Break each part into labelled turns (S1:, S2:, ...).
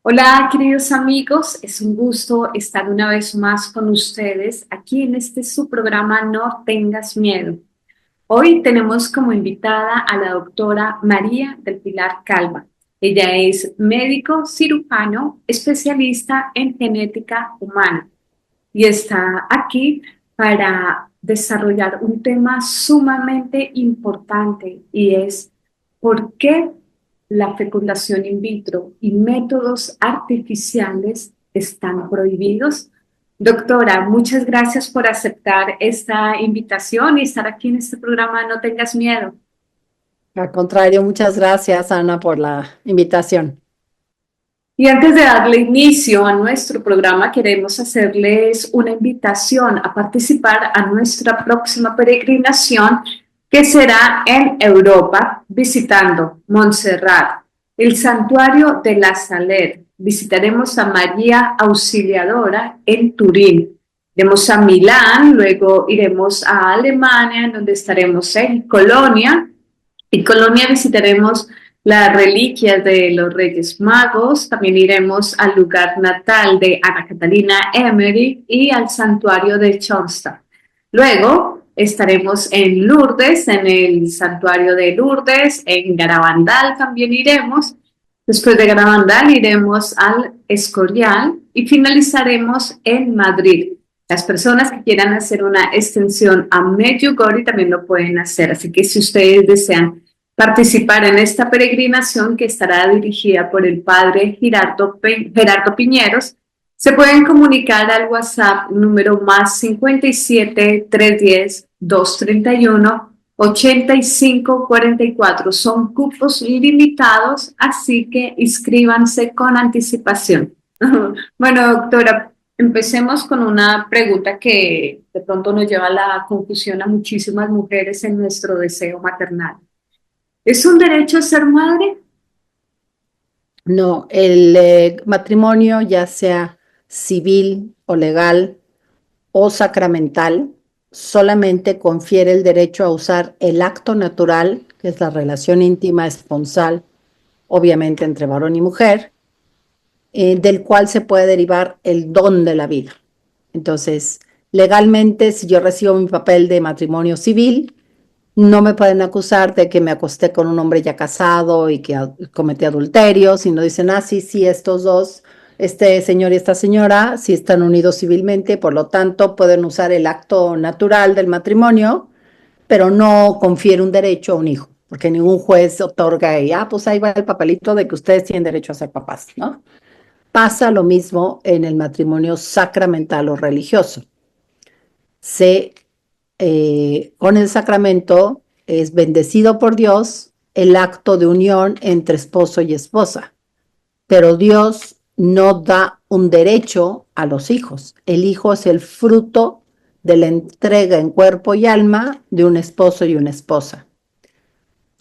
S1: Hola, queridos amigos, es un gusto estar una vez más con ustedes aquí en este su programa No Tengas Miedo. Hoy tenemos como invitada a la doctora María del Pilar Calva. Ella es médico cirujano, especialista en genética humana y está aquí para desarrollar un tema sumamente importante y es por qué la fecundación in vitro y métodos artificiales están prohibidos. Doctora, muchas gracias por aceptar esta invitación y estar aquí en este programa No Tengas Miedo.
S2: Al contrario, muchas gracias, Ana, por la invitación.
S1: Y antes de darle inicio a nuestro programa, queremos hacerles una invitación a participar a nuestra próxima peregrinación que será en Europa, visitando Montserrat, el santuario de la Saler. Visitaremos a María Auxiliadora en Turín. Iremos a Milán, luego iremos a Alemania, donde estaremos en Colonia. En Colonia visitaremos las reliquias de los Reyes Magos. También iremos al lugar natal de Ana Catalina Emery y al santuario de Schoenstatt. Luego estaremos en Lourdes, en el santuario de Lourdes, en Garabandal también iremos. Después de Garabandal iremos al Escorial y finalizaremos en Madrid. Las personas que quieran hacer una extensión a Medjugorje también lo pueden hacer. Así que si ustedes desean participar en esta peregrinación que estará dirigida por el padre Gerardo Piñeros, se pueden comunicar al WhatsApp número más 57 310 231 8544. Son cupos limitados, así que inscríbanse con anticipación. Bueno, doctora, empecemos con una pregunta que de pronto nos lleva a la confusión a muchísimas mujeres en nuestro deseo maternal. ¿Es un derecho ser madre?
S2: No, el matrimonio, ya sea civil o legal o sacramental, solamente confiere el derecho a usar el acto natural, que es la relación íntima esponsal, obviamente entre varón y mujer, del cual se puede derivar el don de la vida. Entonces, legalmente, si yo recibo mi papel de matrimonio civil, no me pueden acusar de que me acosté con un hombre ya casado y que cometí adulterio, sino dicen, sí, sí, estos dos, este señor y esta señora, sí están unidos civilmente, por lo tanto pueden usar el acto natural del matrimonio, pero no confiere un derecho a un hijo, porque ningún juez otorga y, pues ahí va el papelito de que ustedes tienen derecho a ser papás, ¿no? Pasa lo mismo en el matrimonio sacramental o religioso. Con el sacramento es bendecido por Dios el acto de unión entre esposo y esposa, pero Dios no da un derecho a los hijos. El hijo es el fruto de la entrega en cuerpo y alma de un esposo y una esposa.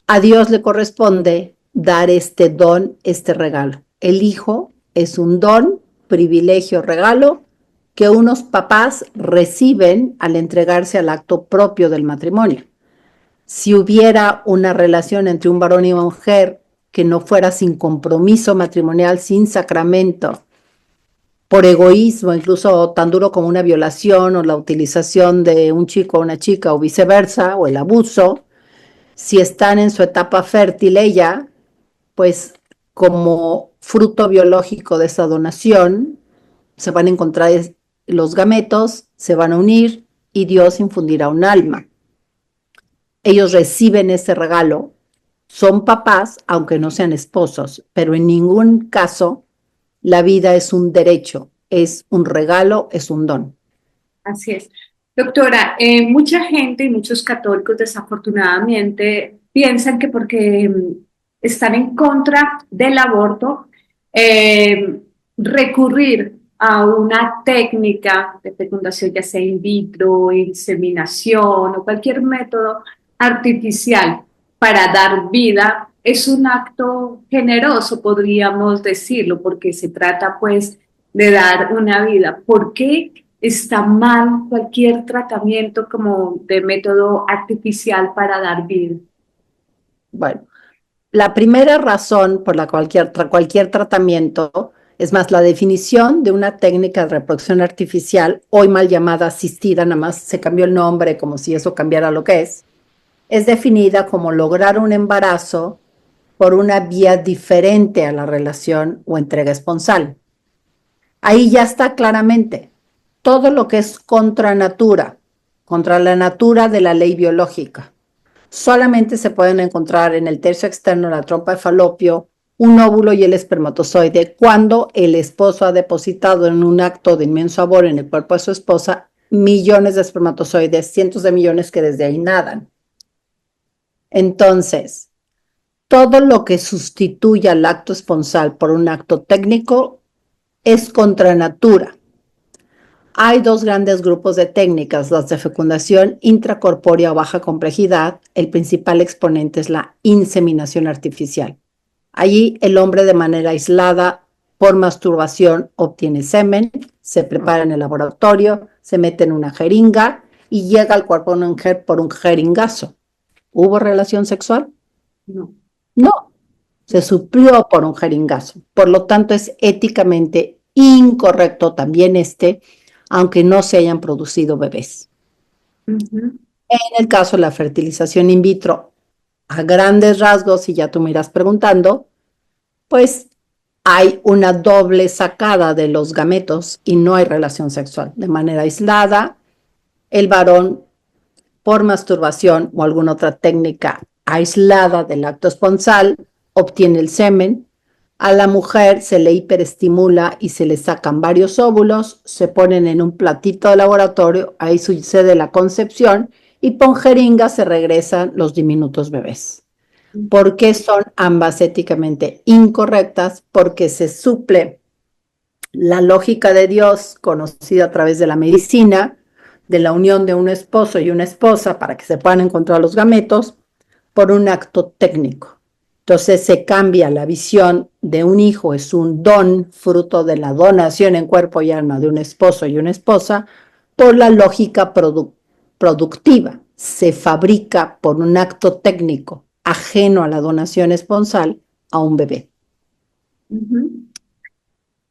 S2: A Dios le corresponde dar este don, este regalo. El hijo es un don, privilegio, regalo que unos papás reciben al entregarse al acto propio del matrimonio. Si hubiera una relación entre un varón y una mujer que no fuera sin compromiso matrimonial, sin sacramento, por egoísmo, incluso tan duro como una violación o la utilización de un chico o una chica o viceversa, o el abuso, si están en su etapa fértil ella, pues como fruto biológico de esa donación, se van a encontrar los gametos, se van a unir y Dios infundirá un alma. Ellos reciben ese regalo, son papás, aunque no sean esposos, pero en ningún caso la vida es un derecho, es un regalo, es un don.
S1: Así es. Doctora, mucha gente y muchos católicos desafortunadamente piensan que porque están en contra del aborto, eh, recurrir a una técnica de fecundación, ya sea in vitro, inseminación o cualquier método artificial para dar vida, es un acto generoso, podríamos decirlo, porque se trata pues de dar una vida. ¿Por qué está mal cualquier tratamiento como de método artificial para dar vida?
S2: Bueno, la primera razón por la cualquier tratamiento Es más, la definición de una técnica de reproducción artificial, hoy mal llamada asistida, nada más se cambió el nombre como si eso cambiara lo que es definida como lograr un embarazo por una vía diferente a la relación o entrega esponsal. Ahí ya está claramente todo lo que es contra natura, contra la natura de la ley biológica. Solamente se pueden encontrar en el tercio externo de la trompa de falopio un óvulo y el espermatozoide cuando el esposo ha depositado en un acto de inmenso amor en el cuerpo de su esposa millones de espermatozoides, cientos de millones que desde ahí nadan. Entonces, todo lo que sustituya el acto esponsal por un acto técnico es contra natura. Hay dos grandes grupos de técnicas, las de fecundación intracorpórea o baja complejidad. El principal exponente es la inseminación artificial. Allí el hombre de manera aislada, por masturbación, obtiene semen, se prepara en el laboratorio, se mete en una jeringa y llega al cuerpo de una mujer por un jeringazo. ¿Hubo relación sexual?
S1: No.
S2: No, se suplió por un jeringazo. Por lo tanto, es éticamente incorrecto también aunque no se hayan producido bebés.
S1: Ujú.
S2: En el caso de la fertilización in vitro, a grandes rasgos, y ya tú me irás preguntando, pues hay una doble sacada de los gametos y no hay relación sexual. De manera aislada, el varón, por masturbación o alguna otra técnica aislada del acto esponsal, obtiene el semen. A la mujer se le hiperestimula y se le sacan varios óvulos, se ponen en un platito de laboratorio, ahí sucede la concepción y por jeringa se regresan los diminutos bebés. ¿Por qué son ambas éticamente incorrectas? Porque se suple la lógica de Dios conocida a través de la medicina, de la unión de un esposo y una esposa para que se puedan encontrar los gametos, por un acto técnico. Entonces se cambia la visión de un hijo, es un don fruto de la donación en cuerpo y alma de un esposo y una esposa, por la lógica productiva. Se fabrica por un acto técnico ajeno a la donación esponsal a un bebé.
S1: Ujú.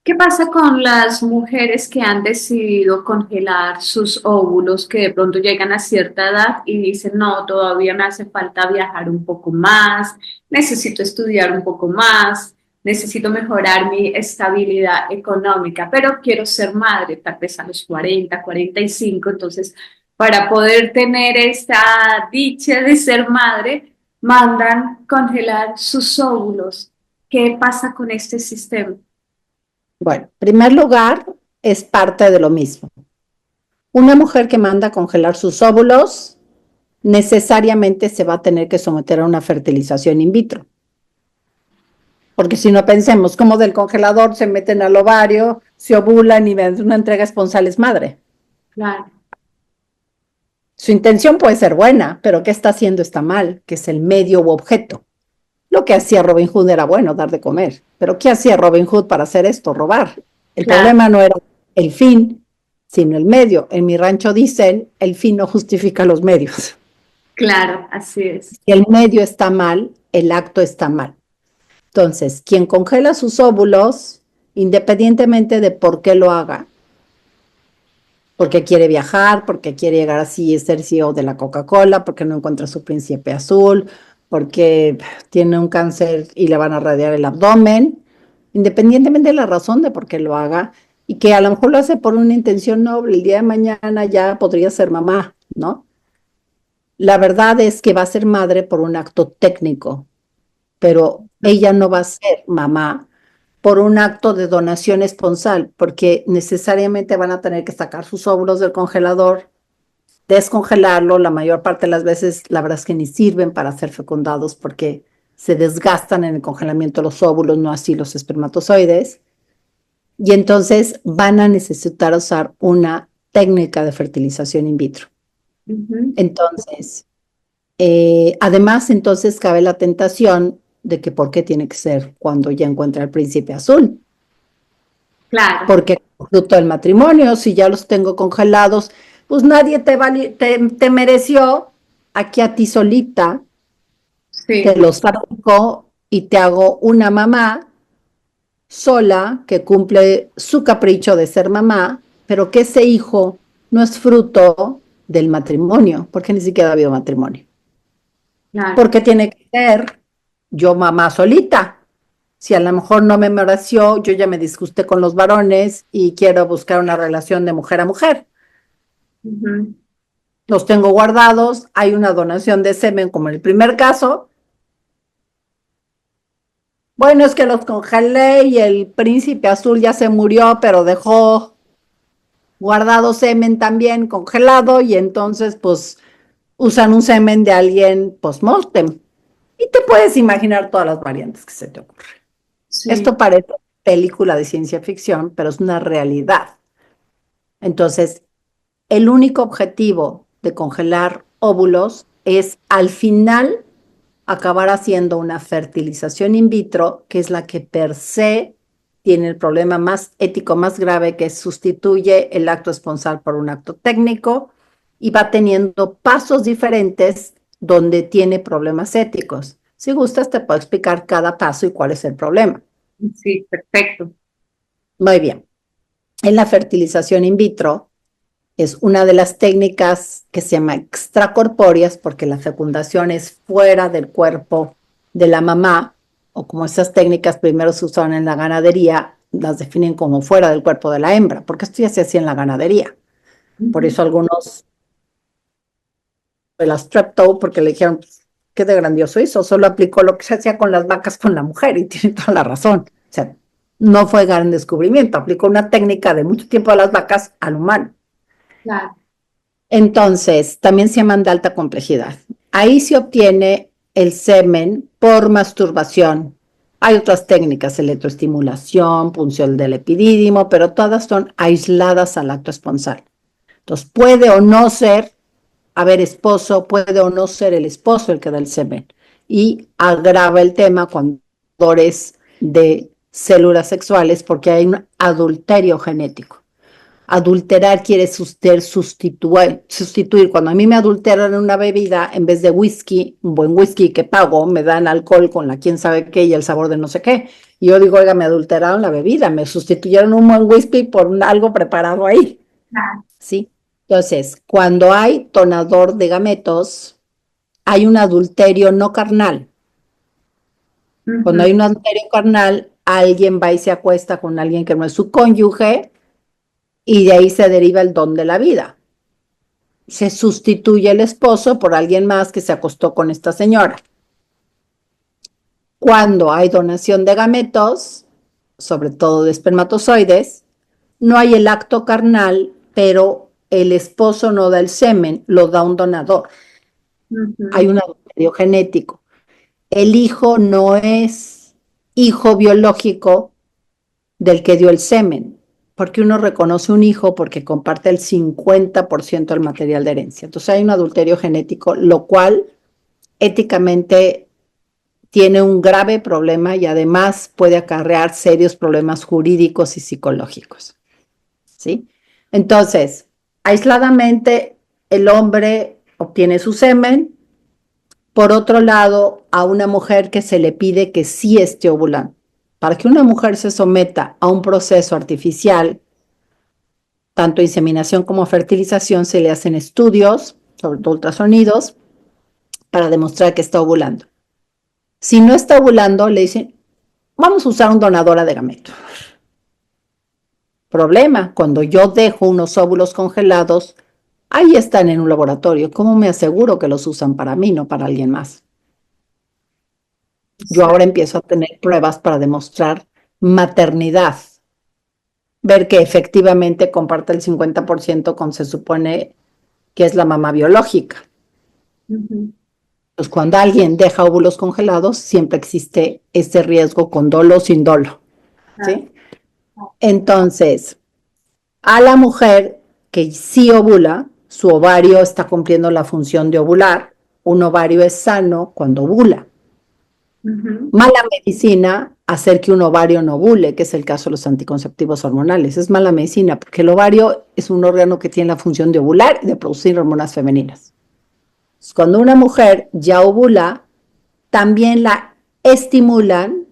S1: ¿Qué pasa con las mujeres que han decidido congelar sus óvulos, que de pronto llegan a cierta edad y dicen, no, todavía me hace falta viajar un poco más, necesito estudiar un poco más, necesito mejorar mi estabilidad económica, pero quiero ser madre, tal vez a los 40, 45, entonces para poder tener esta dicha de ser madre, mandan congelar sus óvulos? ¿Qué pasa con este sistema?
S2: Bueno, en primer lugar, es parte de lo mismo. Una mujer que manda a congelar sus óvulos necesariamente se va a tener que someter a una fertilización in vitro. Porque si no pensemos, como del congelador se meten al ovario, se ovulan y una entrega esponsal es madre.
S1: Claro.
S2: Su intención puede ser buena, pero ¿qué está haciendo está mal? Que es el medio u objeto. Lo que hacía Robin Hood era bueno, dar de comer. Pero ¿qué hacía Robin Hood para hacer esto? Robar. El
S1: Claro,
S2: problema no era el fin, sino el medio. En mi rancho dicen, el fin no justifica los medios.
S1: claro, así es.
S2: Si el medio está mal, el acto está mal. Entonces, quien congela sus óvulos, independientemente de por qué lo haga, porque quiere viajar, porque quiere llegar así a ser CEO de la Coca-Cola, porque no encuentra su príncipe azul, porque tiene un cáncer y le van a radiar el abdomen, independientemente de la razón de por qué lo haga, y que a lo mejor lo hace por una intención noble, el día de mañana ya podría ser mamá, ¿no? La verdad es que va a ser madre por un acto técnico, pero ella no va a ser mamá por un acto de donación esponsal, porque necesariamente van a tener que sacar sus óvulos del congelador, descongelarlo, la mayor parte de las veces la verdad es que ni sirven para ser fecundados porque se desgastan en el congelamiento los óvulos, no así los espermatozoides, y entonces van a necesitar usar una técnica de fertilización in vitro.
S1: Ujú.
S2: Entonces, además, entonces cabe la tentación de que por qué tiene que ser cuando ya encuentra el príncipe azul,
S1: Claro,
S2: porque fruto del matrimonio, si ya los tengo congelados, pues nadie te mereció, aquí a ti solita, te
S1: sí,
S2: los fabrico y te hago una mamá sola, que cumple su capricho de ser mamá, pero que ese hijo no es fruto del matrimonio, porque ni siquiera ha habido matrimonio.
S1: Claro.
S2: Porque tiene que ser yo mamá solita. Si a lo mejor no me mereció, yo ya me disgusté con los varones y quiero buscar una relación de mujer a mujer.
S1: Ujú.
S2: Los tengo guardados, hay una donación de semen como en el primer caso. Bueno, es que los congelé y el príncipe azul ya se murió, pero dejó guardado semen también congelado y entonces pues usan un semen de alguien post-mortem. Y te puedes imaginar todas las variantes que se te ocurren.
S1: Sí.
S2: Esto parece película de ciencia ficción, pero es una realidad. Entonces, el único objetivo de congelar óvulos es al final acabar haciendo una fertilización in vitro, que es la que per se tiene el problema más ético, más grave, que sustituye el acto esponsal por un acto técnico y va teniendo pasos diferentes donde tiene problemas éticos. Si gustas, te puedo explicar cada paso y cuál es el problema.
S1: Sí, perfecto.
S2: Muy bien. En la fertilización in vitro es una de las técnicas que se llama extracorpóreas porque la fecundación es fuera del cuerpo de la mamá, o como esas técnicas primero se usaban en la ganadería, las definen como fuera del cuerpo de la hembra, porque esto ya se hacía en la ganadería. Por
S1: Ujú.
S2: eso algunos de la strep-toe, porque le dijeron, qué de grandioso hizo, solo aplicó lo que se hacía con las vacas con la mujer, y tiene toda la razón. O sea, no fue gran descubrimiento, aplicó una técnica de mucho tiempo de las vacas al humano.
S1: Claro.
S2: Entonces, también se llaman de alta complejidad. Ahí se obtiene el semen por masturbación. Hay otras técnicas, electroestimulación, punción del epidídimo, pero todas son aisladas al acto esponsal. Entonces, puede o no ser haber esposo, puede o no ser el esposo el que da el semen. Y agrava el tema cuando dolores de células sexuales porque hay un adulterio genético. Adulterar quiere sustituir. Cuando a mí me adulteran una bebida, en vez de whisky, un buen whisky que pago, me dan alcohol con la quién sabe qué y el sabor de no sé qué. Y yo digo, oiga, me adulteraron la bebida, me sustituyeron un buen whisky por algo preparado ahí,
S1: Claro.
S2: ¿sí? Entonces, cuando hay donador de gametos, hay un adulterio no carnal. Cuando
S1: Ujú.
S2: hay un adulterio carnal, alguien va y se acuesta con alguien que no es su cónyuge y de ahí se deriva el don de la vida. Se sustituye el esposo por alguien más que se acostó con esta señora. Cuando hay donación de gametos, sobre todo de espermatozoides, no hay el acto carnal, pero el esposo no da el semen, lo da un donador. Hay
S1: Ujú.
S2: un adulterio genético. El hijo no es hijo biológico del que dio el semen, porque uno reconoce un hijo porque comparte el 50% del material de herencia. Entonces hay un adulterio genético, lo cual éticamente tiene un grave problema y además puede acarrear serios problemas jurídicos y psicológicos, ¿sí? Entonces, aisladamente, el hombre obtiene su semen. Por otro lado, a una mujer que se le pide que sí esté ovulando. Para que una mujer se someta a un proceso artificial, tanto inseminación como fertilización, se le hacen estudios, sobre todo ultrasonidos, para demostrar que está ovulando. Si no está ovulando, le dicen, vamos a usar un donadora de gametos. Problema, cuando yo dejo unos óvulos congelados, ahí están en un laboratorio. ¿Cómo me aseguro que los usan para mí, no para alguien más? Yo ahora empiezo a tener pruebas para demostrar maternidad, ver que efectivamente comparte el 50% con se supone que es la mamá biológica.
S1: Ujú.
S2: Pues cuando alguien deja óvulos congelados, siempre existe ese riesgo con dolo o sin dolo,
S1: Claro.
S2: ¿sí? Entonces, a la mujer que sí ovula, su ovario está cumpliendo la función de ovular. Un ovario es sano cuando ovula.
S1: Ujú.
S2: Mala medicina hacer que un ovario no ovule, que es el caso de los anticonceptivos hormonales. Es mala medicina porque el ovario es un órgano que tiene la función de ovular y de producir hormonas femeninas. Cuando una mujer ya ovula, también la estimulan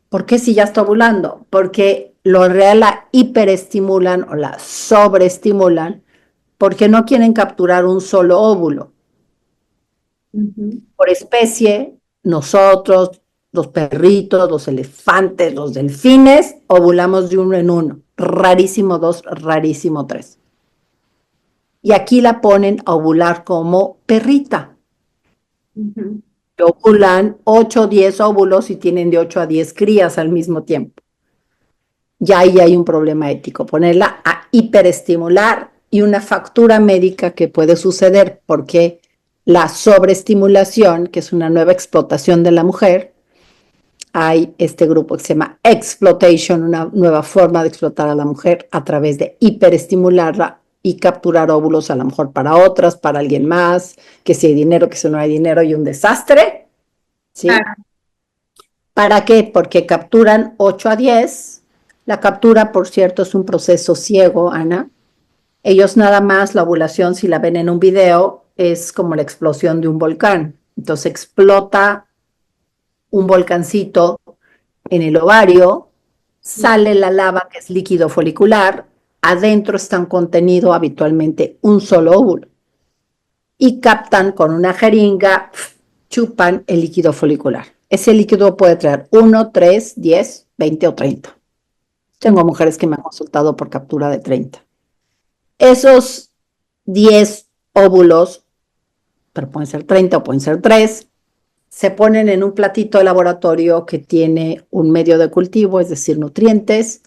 S2: ¿Por qué si ya está ovulando? Porque lo en realidad la hiperestimulan o la sobreestimulan porque no quieren capturar un solo óvulo.
S1: Ujú.
S2: Por especie, nosotros, los perritos, los elefantes, los delfines, ovulamos de uno en uno. Rarísimo dos, rarísimo tres. Y aquí la ponen a ovular como perrita.
S1: Ujú.
S2: Ovulan 8 o 10 óvulos y tienen de 8 a 10 crías al mismo tiempo. Ya ahí hay un problema ético, ponerla a hiperestimular y una factura médica que puede suceder porque la sobreestimulación, que es una nueva explotación de la mujer, hay este grupo que se llama exploitation, una nueva forma de explotar a la mujer a través de hiperestimularla y capturar óvulos a lo mejor para otras, para alguien más, que si hay dinero, que si no hay dinero y un desastre, ¿sí?
S1: Claro.
S2: ¿Para qué? Porque capturan 8 a 10. La captura, por cierto, es un proceso ciego, Ana. Ellos nada más, la ovulación, si la ven en un video, es como la explosión de un volcán. Entonces explota un volcancito en el ovario, sale la lava, que es líquido folicular, adentro están contenido habitualmente un solo óvulo y captan con una jeringa, chupan el líquido folicular. Ese líquido puede traer 1, 3, 10, 20 o 30. Tengo mujeres que me han consultado por captura de 30. Esos 10 óvulos, pero pueden ser 30 o pueden ser 3, se ponen en un platito de laboratorio que tiene un medio de cultivo, es decir, nutrientes,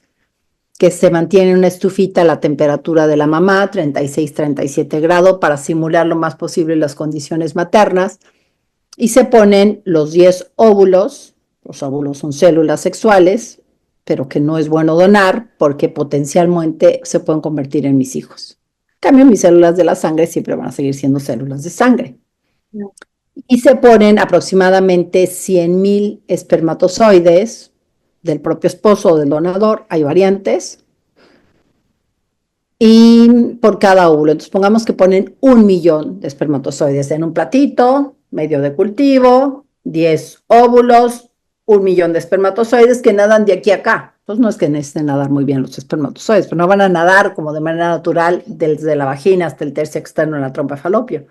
S2: que se mantiene en una estufita a la temperatura de la mamá, 36, 37 grados, para simular lo más posible las condiciones maternas, y se ponen los 10 óvulos. Los óvulos son células sexuales, pero que no es bueno donar porque potencialmente se pueden convertir en mis hijos. En cambio, mis células de la sangre siempre van a seguir siendo células de sangre.
S1: No.
S2: Y se ponen aproximadamente 100,000 espermatozoides del propio esposo o del donador, hay variantes, y por cada óvulo. Entonces pongamos que ponen 1,000,000 de espermatozoides en un platito, medio de cultivo, 10 óvulos, 1,000,000 de espermatozoides que nadan de aquí a acá. Pues no es que necesiten nadar muy bien los espermatozoides, pero no van a nadar como de manera natural desde la vagina hasta el tercio externo en la trompa de falopio.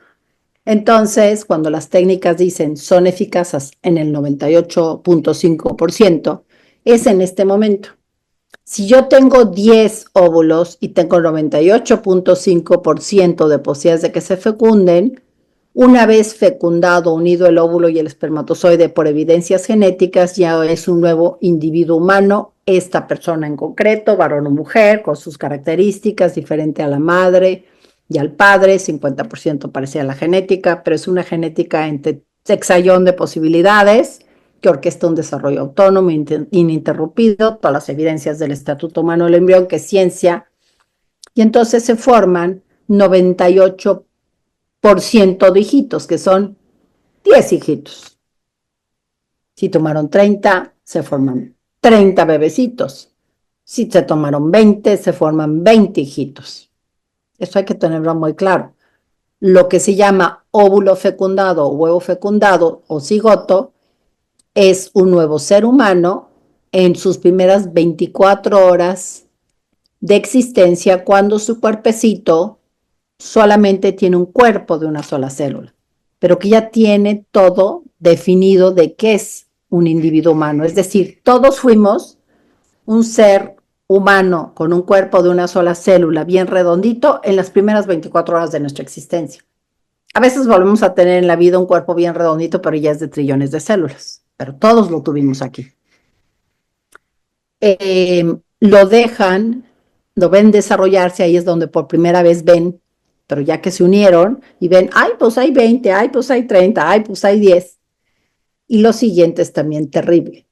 S2: Entonces, cuando las técnicas dicen son eficaces en el 98.5%, es en este momento. Si yo tengo 10 óvulos y tengo 98.5% de posibilidades de que se fecunden, una vez fecundado, unido el óvulo y el espermatozoide por evidencias genéticas, ya es un nuevo individuo humano, esta persona en concreto, varón o mujer, con sus características, diferente a la madre y al padre, 50% parecía la genética, pero es una genética entre sexallón de posibilidades que orquesta un desarrollo autónomo, ininterrumpido, todas las evidencias del Estatuto Humano del Embrión, que es ciencia, y entonces se forman 98% de hijitos, que son 10 hijitos. Si tomaron 30, se forman 30 bebecitos. Si se tomaron 20, se forman 20 hijitos. Eso hay que tenerlo muy claro. Lo que se llama óvulo fecundado, huevo fecundado o cigoto es un nuevo ser humano en sus primeras 24 horas de existencia cuando su cuerpecito solamente tiene un cuerpo de una sola célula, pero que ya tiene todo definido de qué es un individuo humano. Es decir, todos fuimos un ser humano con un cuerpo de una sola célula bien redondito en las primeras 24 horas de nuestra existencia. A veces volvemos a tener en la vida un cuerpo bien redondito, pero ya es de trillones de células, pero todos lo tuvimos aquí. Lo dejan, lo ven desarrollarse, ahí es donde por primera vez ven, pero ya que se unieron y ven, ay, pues hay 20, ay, pues hay 30, ay, pues hay 10. Y lo siguiente es también terrible.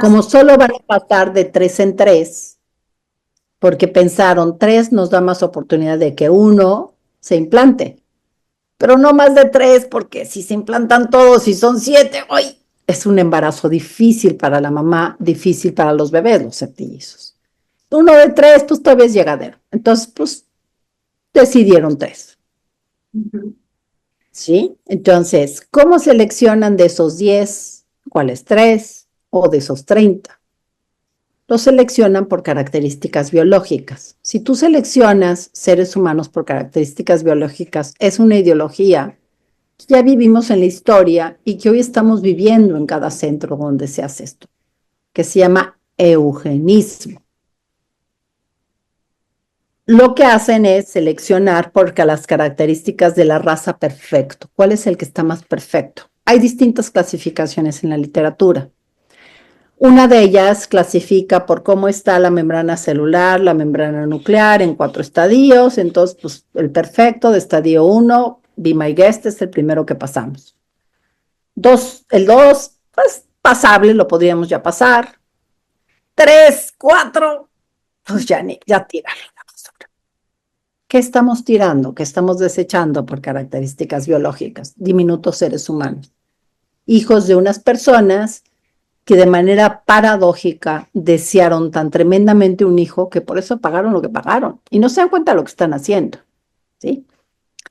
S2: Como
S1: Basta.
S2: solo van a pasar de 3 en 3, porque pensaron, 3 nos da más oportunidad de que uno se implante, pero no más de 3, porque si se implantan todos y son 7, ¡ay! Es un embarazo difícil para la mamá, difícil para los bebés, los septillizos. Uno de 3, pues todavía es llegadero. Entonces, pues decidieron 3,
S1: Ujú.
S2: ¿sí? Entonces, ¿cómo seleccionan de esos 10? ¿Cuáles 3? o de esos 30. Los seleccionan por características biológicas. Si tú seleccionas seres humanos por características biológicas, es una ideología que ya vivimos en la historia y que hoy estamos viviendo en cada centro donde se hace esto, que se llama eugenismo. Lo que hacen es seleccionar por las características de la raza perfecto. ¿Cuál es el que está más perfecto? Hay distintas clasificaciones en la literatura. Una de ellas clasifica por cómo está la membrana celular, la membrana nuclear en 4 estadios. Entonces, pues, el perfecto de estadio 1, be my guest, es el primero que pasamos. El 2, pues pasable, lo podríamos ya pasar. 3, 4, pues ya tirarlo a la basura. ¿Qué estamos tirando? ¿Qué estamos desechando por características biológicas? Diminutos seres humanos. Hijos de unas personas que de manera paradójica desearon tan tremendamente un hijo que por eso pagaron lo que pagaron y no se dan cuenta de lo que están haciendo, ¿sí?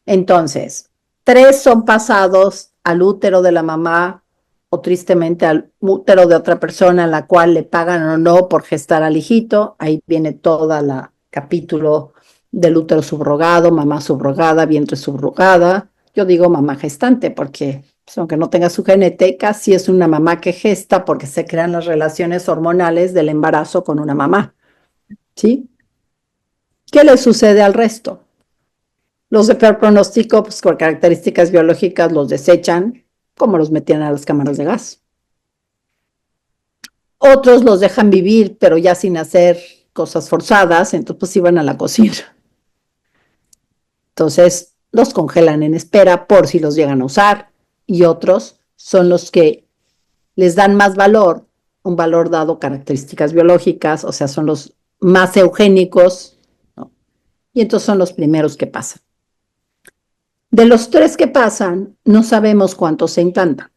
S2: Entonces, 3 son pasados al útero de la mamá o tristemente al útero de otra persona a la cual le pagan o no por gestar al hijito. Ahí viene todo el capítulo del útero subrogado, mamá subrogada, vientre subrogada. Yo digo mamá gestante porque pues, aunque no tenga su genética, sí es una mamá que gesta porque se crean las relaciones hormonales del embarazo con una mamá, ¿sí? ¿Qué le sucede al resto? Los de peor pronóstico, pues por características biológicas los desechan, como los metían a las cámaras de gas. Otros los dejan vivir, pero ya sin hacer cosas forzadas, entonces pues iban a la cocina. Entonces los congelan en espera por si los llegan a usar, y otros son los que les dan más valor, un valor dado características biológicas, o sea, son los más eugénicos, ¿no? Y entonces son los primeros que pasan. De los 3 que pasan, no sabemos cuántos se implantan.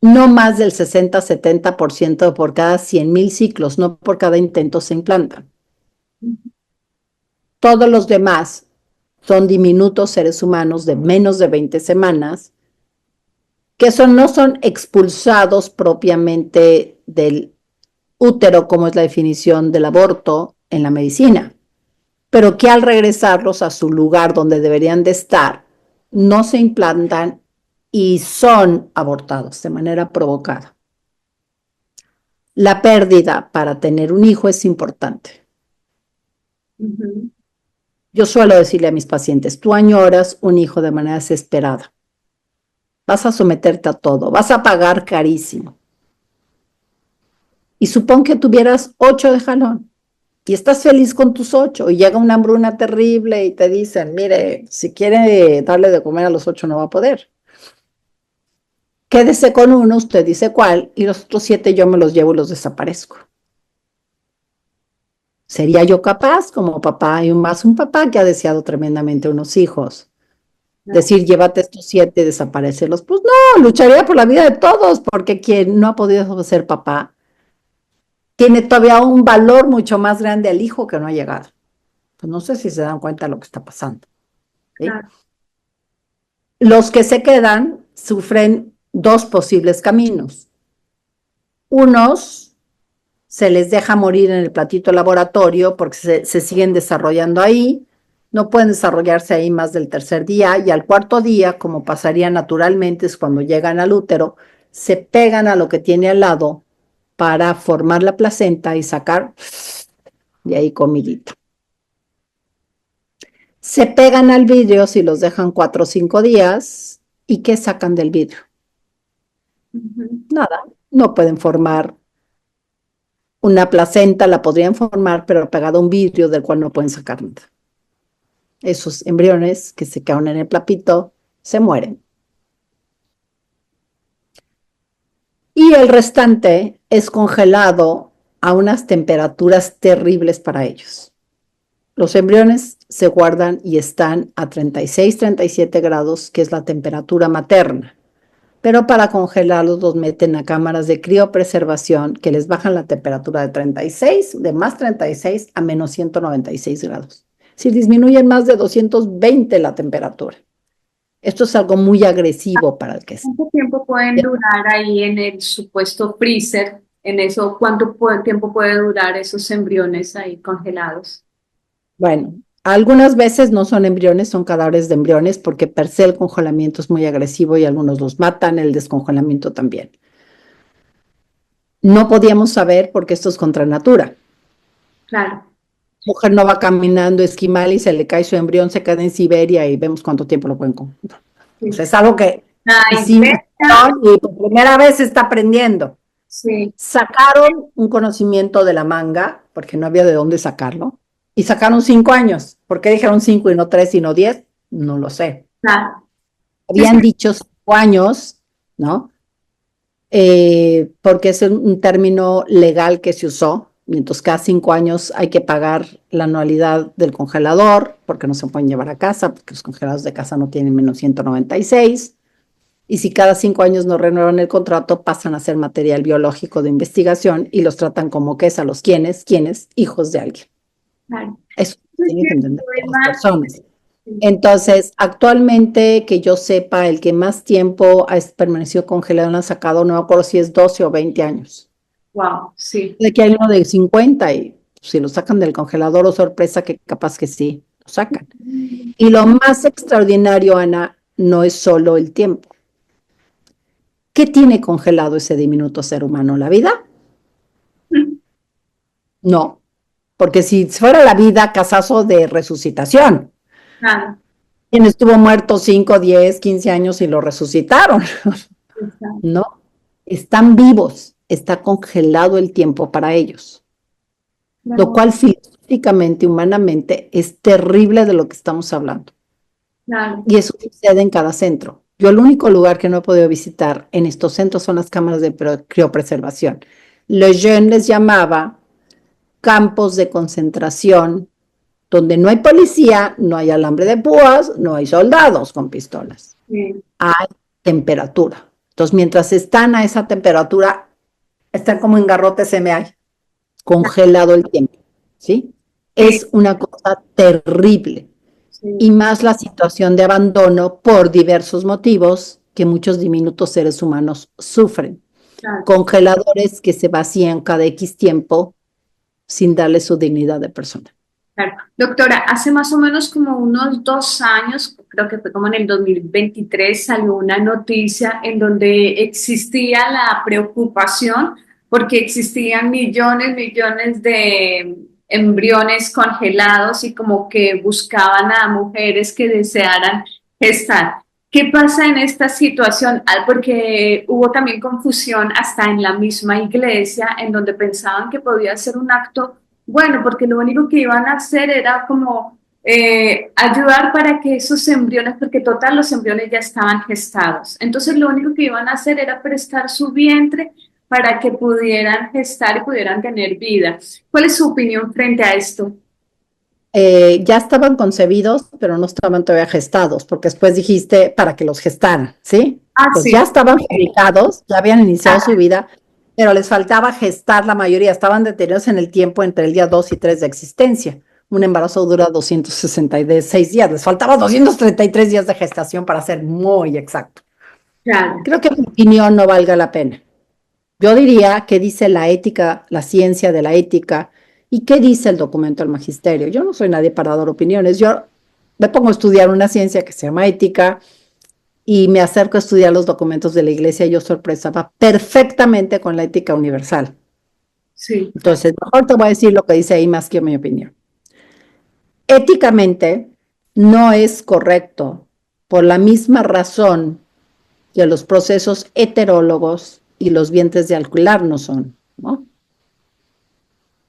S2: No más del 60-70% por cada 100,000 ciclos, no por cada intento se implantan. Todos los demás son diminutos seres humanos de menos de 20 semanas, que no son expulsados propiamente del útero, como es la definición del aborto en la medicina, pero que al regresarlos a su lugar donde deberían de estar, no se implantan y son abortados de manera provocada. La pérdida para tener un hijo es importante. Yo suelo decirle a mis pacientes, tú añoras un hijo de manera desesperada. Vas a someterte a todo, vas a pagar carísimo. Y supón que tuvieras 8 de jalón y estás feliz con tus 8 y llega una hambruna terrible y te dicen, mire, si quiere darle de comer a los 8 no va a poder. Quédese con uno, usted dice cuál, y los otros 7 yo me los llevo y los desaparezco. ¿Sería yo capaz como papá y más un papá que ha deseado tremendamente unos hijos? Decir, llévate estos 7 y desaparecerlos. Pues no, lucharía por la vida de todos, porque quien no ha podido ser papá tiene todavía un valor mucho más grande al hijo que no ha llegado. Pues no sé si se dan cuenta de lo que está pasando, ¿sí? Claro. Los que se quedan sufren 2 posibles caminos. Unos se les deja morir en el platito laboratorio porque se siguen desarrollando ahí, no pueden desarrollarse ahí más del 3er día, y al 4.º día, como pasaría naturalmente, es cuando llegan al útero, se pegan a lo que tiene al lado para formar la placenta y sacar de ahí comidita. Se pegan al vidrio si los dejan 4 o 5 días, ¿y qué sacan del vidrio? Nada, no pueden formar una placenta, la podrían formar, pero pegada a un vidrio del cual no pueden sacar nada. Esos embriones que se quedan en el platito se mueren. Y el restante es congelado a unas temperaturas terribles para ellos. Los embriones se guardan y están a 36-37 grados, que es la temperatura materna. Pero para congelarlos los meten a cámaras de criopreservación que les bajan la temperatura de 36, de más 36 a menos 196 grados. Si disminuyen más de 220 la temperatura. Esto es algo muy agresivo para el que es.
S1: ¿Cuánto tiempo pueden durar ahí en el supuesto freezer? En eso, tiempo puede durar esos embriones ahí congelados?
S2: Bueno, algunas veces no son embriones, son cadáveres de embriones porque per se el congelamiento es muy agresivo y algunos los matan, el descongelamiento también. No podíamos saber porque esto es contra natura.
S1: Claro.
S2: Mujer no va caminando esquimal y se le cae su embrión, se queda en Siberia y vemos cuánto tiempo lo pueden congelar. O
S1: Sí.
S2: sea, es algo que
S1: Ay,
S2: hicimos
S1: Greta.
S2: y por primera vez se está aprendiendo.
S1: Sí,
S2: Sacaron un conocimiento de la manga, porque no había de dónde sacarlo, y sacaron 5 años. ¿Por qué dijeron 5 y no 3 y no 10? No lo sé.
S1: claro. Sí, sí,
S2: Habían dicho 5 años, ¿no? Porque es un término legal que se usó. Y entonces cada 5 años hay que pagar la anualidad del congelador, porque no se pueden llevar a casa, porque los congelados de casa no tienen menos 196. Y si cada 5 años no renuevan el contrato, pasan a ser material biológico de investigación y los tratan como que es a los quienes, hijos de alguien.
S1: claro.
S2: Eso
S1: Sí,
S2: tienen
S1: sí,
S2: que entender
S1: el
S2: todas las
S1: problema,
S2: personas.
S1: sí.
S2: Entonces, actualmente, que yo sepa, el que más tiempo ha permanecido congelado en la sacado, no me acuerdo si es 12 o 20 años.
S1: Wow, sí.
S2: De que hay uno de 50 y si lo sacan del congelador, o sorpresa que capaz que sí, lo sacan. Y lo más extraordinario, Ana, no es solo el tiempo. ¿Qué tiene congelado ese diminuto ser humano? ¿La vida? No, porque si fuera la vida, casazo de resucitación.
S1: Claro,
S2: Quien estuvo muerto 5, 10, 15 años y lo resucitaron.
S1: exacto,
S2: No, están vivos, está congelado el tiempo para ellos, lo
S1: claro,
S2: cual filosóficamente, humanamente, es terrible de lo que estamos hablando.
S1: claro,
S2: Y eso sucede en cada centro. Yo el único lugar que no he podido visitar en estos centros son las cámaras de criopreservación. Lejeune les llamaba campos de concentración donde no hay policía, no hay alambre de púas, no hay soldados con pistolas.
S1: sí,
S2: Hay temperatura. Entonces, mientras están a esa temperatura, están como en garrote semi, congelado el tiempo, ¿sí?
S1: sí,
S2: Es una cosa terrible. Y
S1: sí,
S2: más la situación de abandono por diversos motivos que muchos diminutos seres humanos sufren.
S1: claro,
S2: Congeladores que se vacían cada X tiempo sin darle su dignidad de persona.
S1: claro. Doctora, hace más o menos como unos 2 años, creo que fue como en el 2023, salió una noticia en donde existía la preocupación porque existían millones, millones de embriones congelados y como que buscaban a mujeres que desearan gestar. ¿Qué pasa en esta situación? Porque hubo también confusión hasta en la misma iglesia, en donde pensaban que podía ser un acto bueno, porque lo único que iban a hacer era como ayudar para que esos embriones, porque total los embriones ya estaban gestados. Entonces lo único que iban a hacer era prestar su vientre para que pudieran gestar y pudieran tener vida. ¿Cuál es su opinión frente a esto?
S2: Ya estaban concebidos, pero no estaban todavía gestados, porque después dijiste para que los gestaran, ¿sí?
S1: Ah,
S2: Entonces
S1: sí.
S2: ya estaban fabricados, ya habían iniciado su vida, pero les faltaba gestar la mayoría, estaban detenidos en el tiempo entre el día 2 y 3 de existencia. Un embarazo dura 266 días, les faltaba 233 días de gestación para ser muy exacto.
S1: Claro,
S2: Creo que mi opinión no valga la pena. Yo diría qué dice la ética, la ciencia de la ética y qué dice el documento del magisterio. Yo no soy nadie para dar opiniones. Yo me pongo a estudiar una ciencia que se llama ética y me acerco a estudiar los documentos de la iglesia y yo sorpresa va perfectamente con la ética universal.
S1: sí,
S2: Entonces, mejor te voy a decir lo que dice ahí más que mi opinión. Éticamente no es correcto por la misma razón que los procesos heterólogos y los vientres de alquilar no son, ¿no?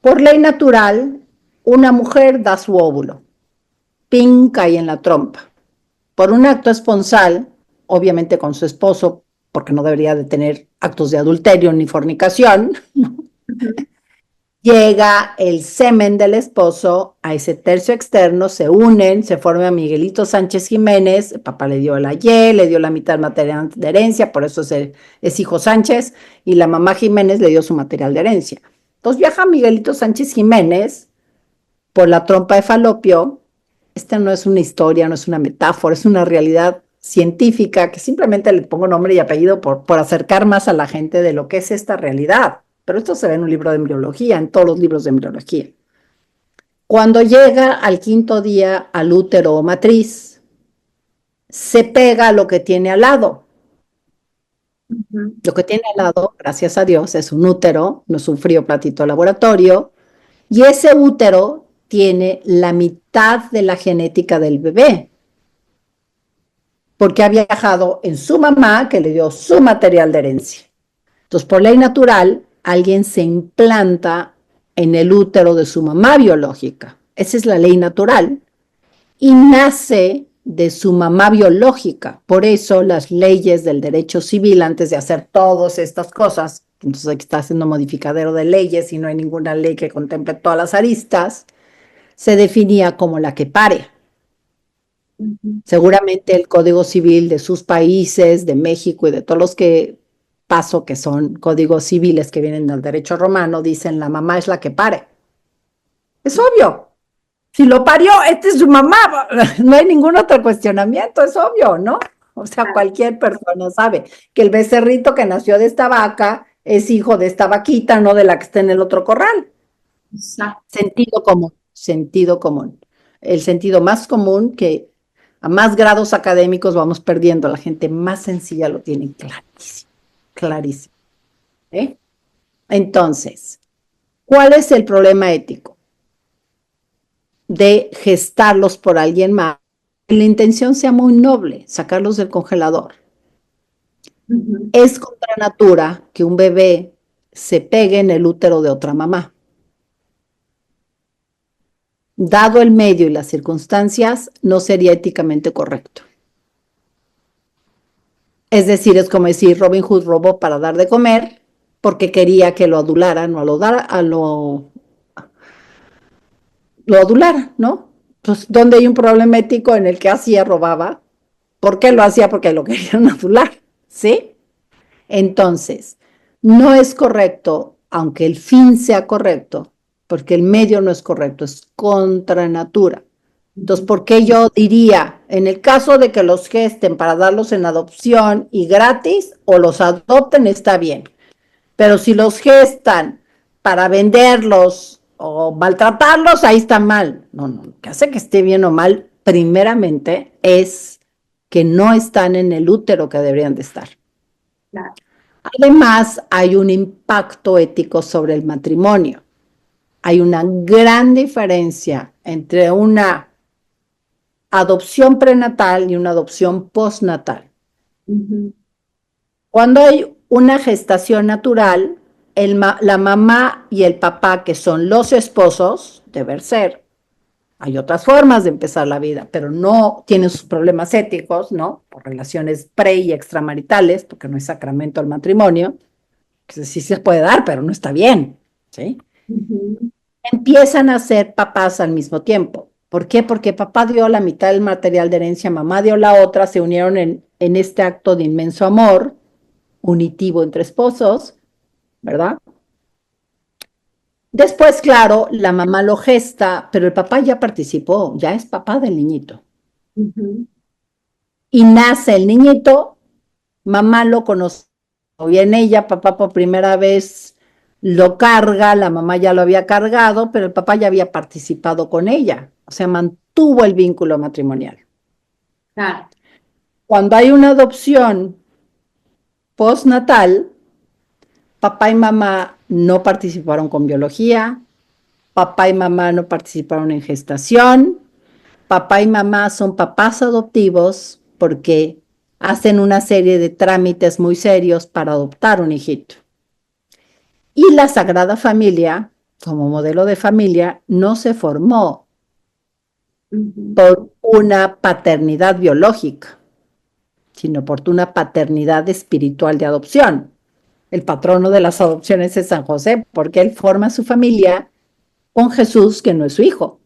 S2: Por ley natural, una mujer da su óvulo, pin cae en la trompa. Por un acto esponsal, obviamente con su esposo, porque no debería de tener actos de adulterio ni fornicación,
S1: ujú,
S2: llega el semen del esposo a ese tercio externo, se unen, se forma Miguelito Sánchez Jiménez, el papá le dio la Y, le dio la mitad material de herencia, por eso es hijo Sánchez, y la mamá Jiménez le dio su material de herencia. Entonces viaja Miguelito Sánchez Jiménez por la trompa de Falopio. Esta no es una historia, no es una metáfora, es una realidad científica, que simplemente le pongo nombre y apellido por acercar más a la gente de lo que es esta realidad. Pero esto se ve en un libro de embriología, en todos los libros de embriología. Cuando llega al quinto día al útero o matriz, se pega a lo que tiene al lado. Lo que tiene al lado, gracias a Dios, es un útero, no es un frío platito de laboratorio, y ese útero tiene la mitad de la genética del bebé, porque ha viajado en su mamá, que le dio su material de herencia. Entonces, por ley natural, alguien se implanta en el útero de su mamá biológica. Esa es la ley natural. Y nace de su mamá biológica. Por eso las leyes del derecho civil, antes de hacer todas estas cosas, entonces aquí está haciendo modificadero de leyes y no hay ninguna ley que contemple todas las aristas, se definía como la que pare. Seguramente el Código Civil de sus países, de México y de todos los que paso, que son códigos civiles que vienen del derecho romano, dicen la mamá es la que pare. Es obvio. Si lo parió, esta es su mamá. No hay ningún otro cuestionamiento, es obvio, ¿no? O sea, cualquier persona sabe que el becerrito que nació de esta vaca es hijo de esta vaquita, no de la que está en el otro corral.
S1: Exacto.
S2: Sentido común, sentido común. El sentido más común que a más grados académicos vamos perdiendo, la gente más sencilla lo tiene clarísimo, clarísimo. ¿Eh? Entonces, ¿cuál es el problema ético de gestarlos por alguien más? Que la intención sea muy noble, sacarlos del congelador. Es contra natura que un bebé se pegue en el útero de otra mamá. Dado el medio y las circunstancias, no sería éticamente correcto. Es decir, es como decir, Robin Hood robó para dar de comer porque quería que lo adularan o lo adulara, ¿no? Pues, ¿dónde hay un problema ético en el que hacía, robaba? ¿Por qué lo hacía? Porque lo querían adular, ¿sí? Entonces, no es correcto, aunque el fin sea correcto, porque el medio no es correcto, es contra natura. Entonces, ¿por qué yo diría, en el caso de que los gesten para darlos en adopción y gratis o los adopten, está bien? Pero si los gestan para venderlos o maltratarlos, ahí está mal. No, no, lo que hace que esté bien o mal, primeramente, es que no están en el útero que deberían de estar.
S1: Claro.
S2: Además, hay un impacto ético sobre el matrimonio. Hay una gran diferencia entre una adopción prenatal y una adopción postnatal. Cuando hay una gestación natural, la mamá y el papá, que son los esposos, deber ser. Hay otras formas de empezar la vida, pero no tienen sus problemas éticos, ¿no? Por relaciones pre y extramaritales, porque no es sacramento el matrimonio, que sí se puede dar, pero no está bien, ¿sí? Empiezan a ser papás al mismo tiempo. ¿Por qué? Porque papá dio la mitad del material de herencia, mamá dio la otra, se unieron en este acto de inmenso amor, unitivo entre esposos, ¿verdad? Después, claro, la mamá lo gesta, pero el papá ya participó, ya es papá del niñito. Y nace el niñito, mamá lo conoce, y en ella, papá por primera vez lo carga, la mamá ya lo había cargado, pero el papá ya había participado con ella, o sea, mantuvo el vínculo matrimonial.
S1: Claro.
S2: Cuando hay una adopción postnatal, papá y mamá no participaron con biología, papá y mamá no participaron en gestación, papá y mamá son papás adoptivos porque hacen una serie de trámites muy serios para adoptar un hijito. Y la Sagrada Familia, como modelo de familia, no se formó por una paternidad biológica, sino por una paternidad espiritual de adopción. El patrono de las adopciones es San José, porque él forma su familia con Jesús, que no es su hijo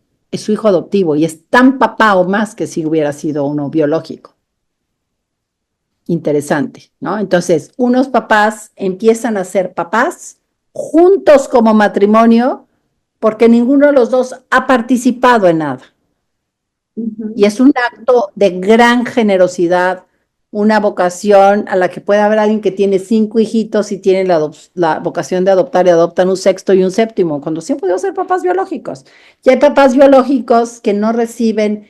S2: adoptivo, y es tan papá o más que si hubiera sido uno biológico. Interesante, ¿no? Entonces, unos papás empiezan a ser papás juntos como matrimonio porque ninguno de los dos ha participado en nada. Y es un acto de gran generosidad una vocación a la que puede haber alguien que tiene 5 hijitos y tiene la vocación de adoptar y adoptan un sexto y un séptimo, cuando sí han podido ser papás biológicos. Y hay papás biológicos que no reciben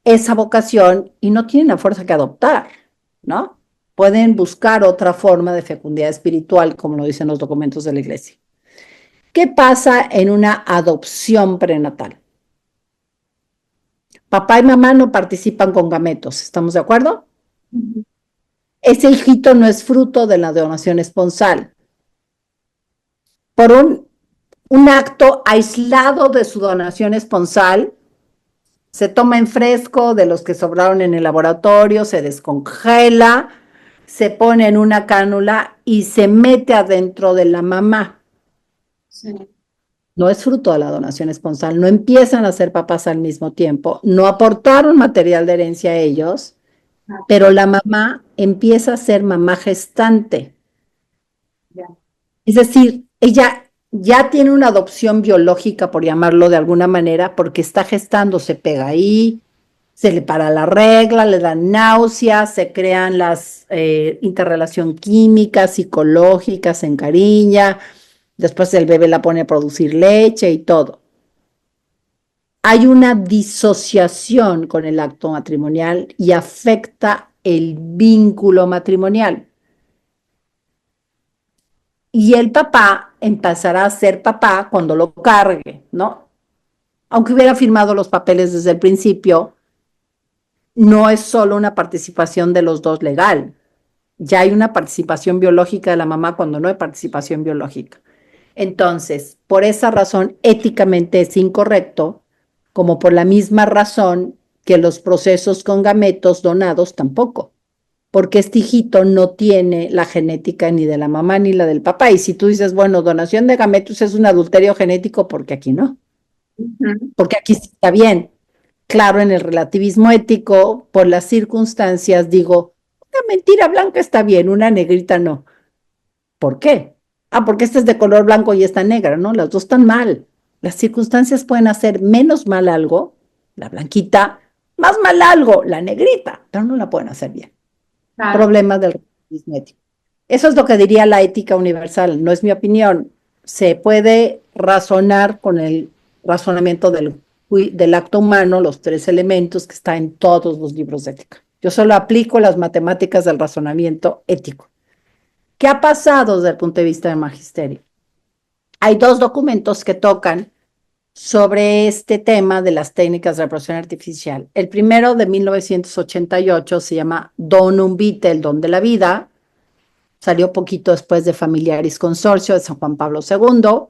S2: esa vocación y no tienen la fuerza que adoptar, ¿no? Pueden buscar otra forma de fecundidad espiritual, como lo dicen los documentos de la iglesia. ¿Qué pasa en una adopción prenatal? Papá y mamá no participan con gametos, ¿estamos de acuerdo?
S1: Ujú.
S2: Ese hijito no es fruto de la donación esponsal. Por un acto aislado de su donación esponsal, se toma en fresco de los que sobraron en el laboratorio, se descongela, se pone en una cánula y se mete adentro de la mamá.
S1: Sí.
S2: No es fruto de la donación esponsal, no empiezan a ser papás al mismo tiempo, no aportaron material de herencia a ellos,
S1: Ah,
S2: pero la mamá empieza a ser mamá gestante.
S1: ya.
S2: Es decir, ella ya tiene una adopción biológica, por llamarlo de alguna manera, porque está gestando, se pega ahí, se le para la regla, le dan náuseas, se crean las interrelación química, psicológica, se encariña, después el bebé la pone a producir leche y todo. Hay una disociación con el acto matrimonial y afecta el vínculo matrimonial. Y el papá empezará a ser papá cuando lo cargue, ¿no? Aunque hubiera firmado los papeles desde el principio, no es solo una participación de los dos legal. Ya hay una participación biológica de la mamá cuando no hay participación biológica. Entonces, por esa razón, éticamente es incorrecto, como por la misma razón que los procesos con gametos donados tampoco, porque este hijito no tiene la genética ni de la mamá ni la del papá. Y si tú dices, bueno, donación de gametos es un adulterio genético, porque aquí no,
S1: Ujú.
S2: porque aquí sí está bien. Claro, en el relativismo ético, por las circunstancias, digo, una mentira blanca está bien, una negrita no. ¿Por qué? Ah, porque esta es de color blanco y esta negra, ¿no? Las dos están mal. Las circunstancias pueden hacer menos mal algo, la blanquita, más mal algo, la negrita, pero no la pueden hacer bien.
S1: Claro.
S2: Problemas del relativismo ético. Eso es lo que diría la ética universal, no es mi opinión. Se puede razonar con el razonamiento del acto humano, los 3 elementos que están en todos los libros de ética. Yo solo aplico las matemáticas del razonamiento ético. ¿Qué ha pasado desde el punto de vista del magisterio? Hay 2 documentos que tocan sobre este tema de las técnicas de reproducción artificial. El primero, de 1988, se llama Donum Vitae, el don de la vida. Salió poquito después de Familiaris Consortio de San Juan Pablo II.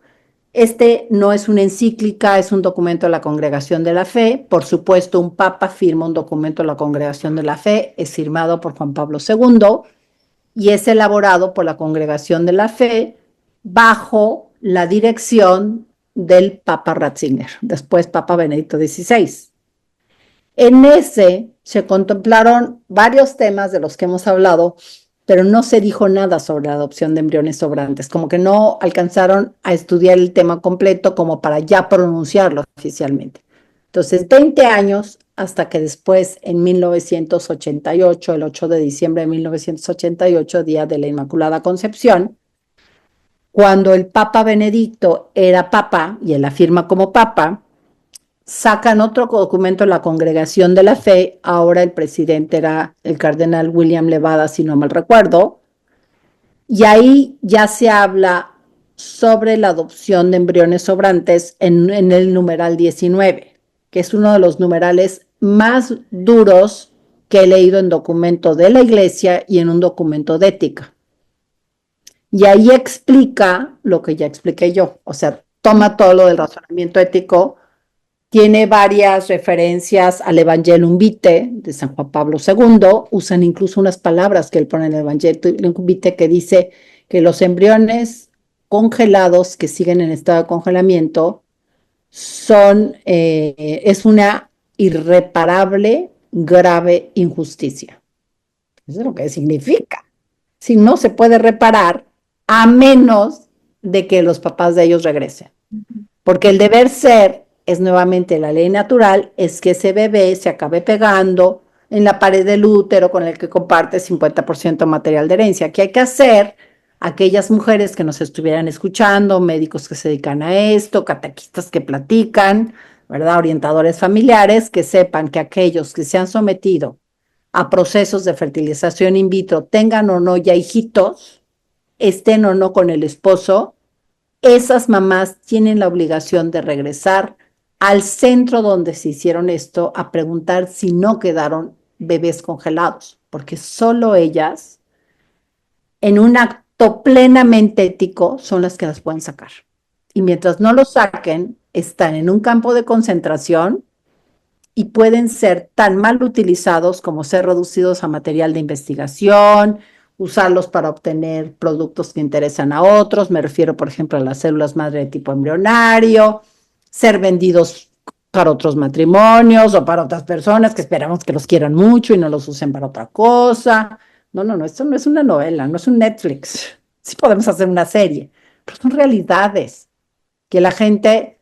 S2: Este no es una encíclica, es un documento de la Congregación de la Fe. Por supuesto, un papa firma un documento de la Congregación de la Fe, es firmado por Juan Pablo II y es elaborado por la Congregación de la Fe bajo la dirección del Papa Ratzinger, después Papa Benedicto XVI. En ese se contemplaron varios temas de los que hemos hablado, pero no se dijo nada sobre la adopción de embriones sobrantes, como que no alcanzaron a estudiar el tema completo como para ya pronunciarlo oficialmente. Entonces, 20 años hasta que después, en 1988, el 8 de diciembre de 1988, Día de la Inmaculada Concepción, cuando el Papa Benedicto era papa y él afirma como papa, sacan otro documento, la Congregación de la Fe, ahora el presidente era el cardenal William Levada, si no mal recuerdo, y ahí ya se habla sobre la adopción de embriones sobrantes en el numeral 19, que es uno de los numerales más duros que he leído en documento de la Iglesia y en un documento de ética. Y ahí explica lo que ya expliqué yo, o sea, toma todo lo del razonamiento ético, tiene varias referencias al Evangelium Vitae de San Juan Pablo II, usan incluso unas palabras que él pone en el Evangelium Vitae que dice que los embriones congelados que siguen en estado de congelamiento es una irreparable, grave injusticia. Eso es lo que significa. Si no se puede reparar, a menos de que los papás de ellos regresen. Porque el deber ser es nuevamente la ley natural, es que ese bebé se acabe pegando en la pared del útero con el que comparte 50% material de herencia. ¿Qué hay que hacer? Aquellas mujeres que nos estuvieran escuchando, médicos que se dedican a esto, catequistas que platican, ¿verdad? Orientadores familiares, que sepan que aquellos que se han sometido a procesos de fertilización in vitro, tengan o no ya hijitos, estén o no con el esposo, esas mamás tienen la obligación de regresar al centro donde se hicieron esto a preguntar si no quedaron bebés congelados, porque solo ellas, en un acto plenamente ético, son las que las pueden sacar. Y mientras no lo saquen, están en un campo de concentración y pueden ser tan mal utilizados como ser reducidos a material de investigación, usarlos para obtener productos que interesan a otros, me refiero por ejemplo a las células madre de tipo embrionario, ser vendidos para otros matrimonios o para otras personas que esperamos que los quieran mucho y no los usen para otra cosa. No, esto no es una novela, no es un Netflix. Sí podemos hacer una serie, pero son realidades que la gente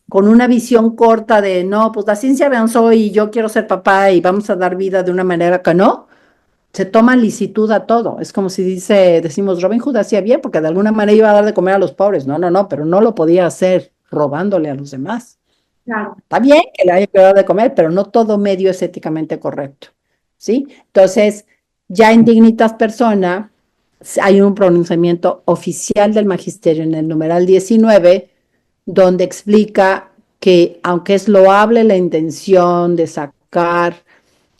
S2: con una visión corta de, no, pues la ciencia avanzó y yo quiero ser papá y vamos a dar vida de una manera que no, se toma licitud a todo. Es como si decimos, Robin Hood hacía bien porque de alguna manera iba a dar de comer a los pobres. No, pero no lo podía hacer robándole a los demás.
S1: Claro.
S2: Está bien que le haya que dar de comer, pero no todo medio es éticamente correcto, ¿sí? Entonces, ya en Dignitas Persona hay un pronunciamiento oficial del magisterio en el numeral 19 donde explica que aunque es loable la intención de sacar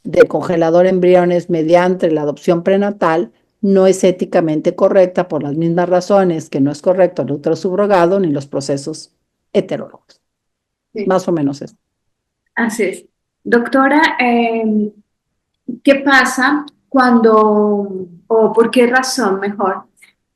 S2: del congelador embriones mediante la adopción prenatal, no es éticamente correcta por las mismas razones que no es correcto el útero subrogado ni los procesos heterólogos.
S1: Sí,
S2: Más o menos eso.
S1: así es. Doctora, ¿qué pasa cuando, o por qué razón mejor?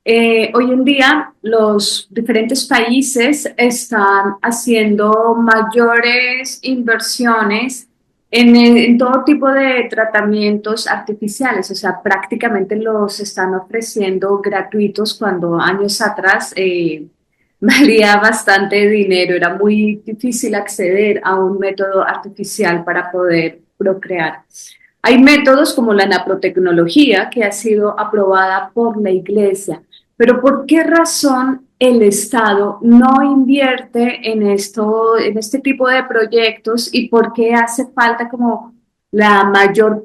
S1: Hoy en día los diferentes países están haciendo mayores inversiones en todo tipo de tratamientos artificiales, o sea, prácticamente los están ofreciendo gratuitos cuando años atrás valía bastante dinero, era muy difícil acceder a un método artificial para poder procrear. Hay métodos como la naprotecnología que ha sido aprobada por la Iglesia, pero ¿por qué razón el Estado no invierte en esto, en este tipo de proyectos y por qué hace falta como la mayor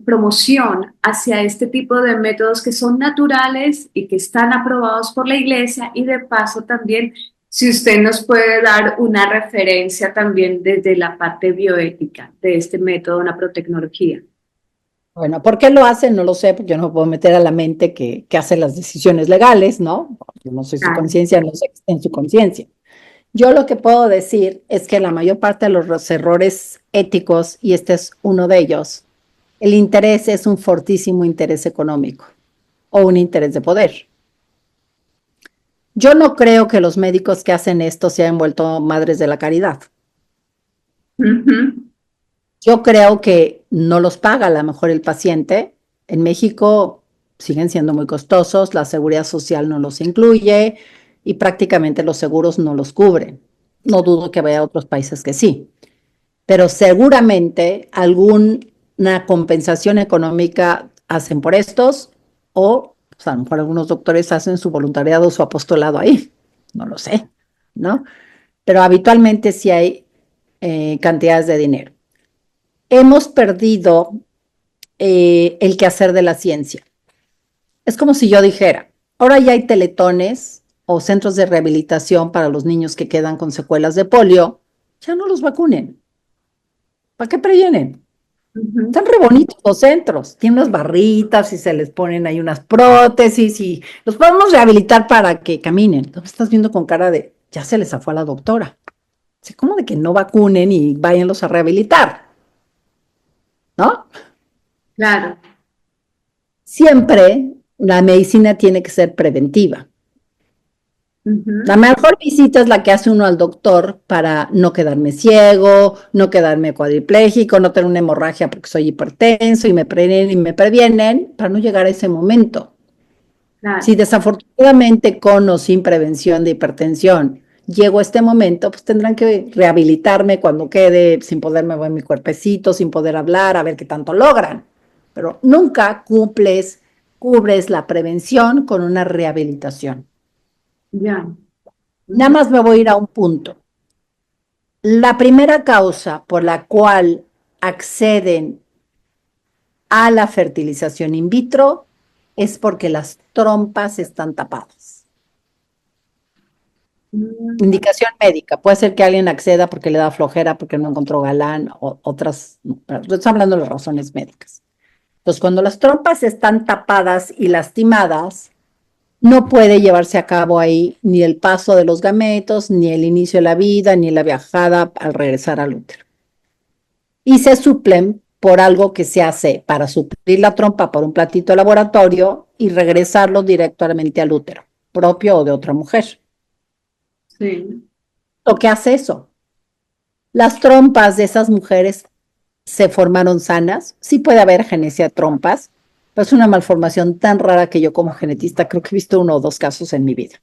S1: promoción hacia este tipo de métodos que son naturales y que están aprobados por la Iglesia? Y de paso también, si usted nos puede dar una referencia también desde la parte bioética de este método, una protecnología.
S2: Bueno, ¿por qué lo hacen? No lo sé, porque yo no puedo meter a la mente que hace las decisiones legales, ¿no? Yo no soy su
S1: Claro.
S2: conciencia, no sé qué está en su conciencia. Yo lo que puedo decir es que la mayor parte de los errores éticos, y este es uno de ellos, el interés es un fortísimo interés económico o un interés de poder. Yo no creo que los médicos que hacen esto se hayan vuelto madres de la caridad.
S1: Ujú.
S2: Yo creo que no los paga a lo mejor el paciente. En México siguen siendo muy costosos, la seguridad social no los incluye y prácticamente los seguros no los cubren. No dudo que vaya a otros países que sí, pero seguramente alguna compensación económica hacen por estos o a lo mejor algunos doctores hacen su voluntariado, su apostolado ahí. No lo sé, ¿no? Pero habitualmente sí hay cantidades de dinero. Hemos perdido el quehacer de la ciencia. Es como si yo dijera, ahora ya hay teletones o centros de rehabilitación para los niños que quedan con secuelas de polio, ya no los vacunen. ¿Para qué previenen?
S1: Ujú.
S2: Están re bonitos los centros, tienen unas barritas y se les ponen ahí unas prótesis y los podemos rehabilitar para que caminen. Entonces estás viendo con cara de, ya se les zafó a la doctora. ¿Cómo de que no vacunen y váyanlos a rehabilitar? ¿No?
S1: Claro.
S2: Siempre la medicina tiene que ser preventiva. La
S1: Ujú.
S2: mejor visita es la que hace uno al doctor para no quedarme ciego, no quedarme cuadripléjico, no tener una hemorragia porque soy hipertenso y me previenen para no llegar a ese momento. Si
S1: Claro.
S2: desafortunadamente con o sin prevención de hipertensión llego a este momento, pues tendrán que rehabilitarme cuando quede sin poder mover mi cuerpecito, sin poder hablar, a ver qué tanto logran. Pero nunca cubres la prevención con una rehabilitación.
S1: Ya.
S2: Nada
S1: Ujú.
S2: más me voy a ir a un punto. La primera causa por la cual acceden a la fertilización in vitro es porque las trompas están tapadas.
S1: Mm.
S2: Indicación médica. Puede ser que alguien acceda porque le da flojera, porque no encontró galán, o otras. No, pero estoy hablando de las razones médicas. Entonces, cuando las trompas están tapadas y lastimadas, no puede llevarse a cabo ahí ni el paso de los gametos, ni el inicio de la vida, ni la viajada al regresar al útero. Y se suplen por algo que se hace para suplir la trompa por un platito de laboratorio y regresarlo directamente al útero, propio o de otra mujer.
S1: Sí.
S2: Lo que hace eso. Las trompas de esas mujeres se formaron sanas. Sí puede haber genesia de trompas, pero es una malformación tan rara que yo como genetista creo que he visto 1 o 2 casos en mi vida.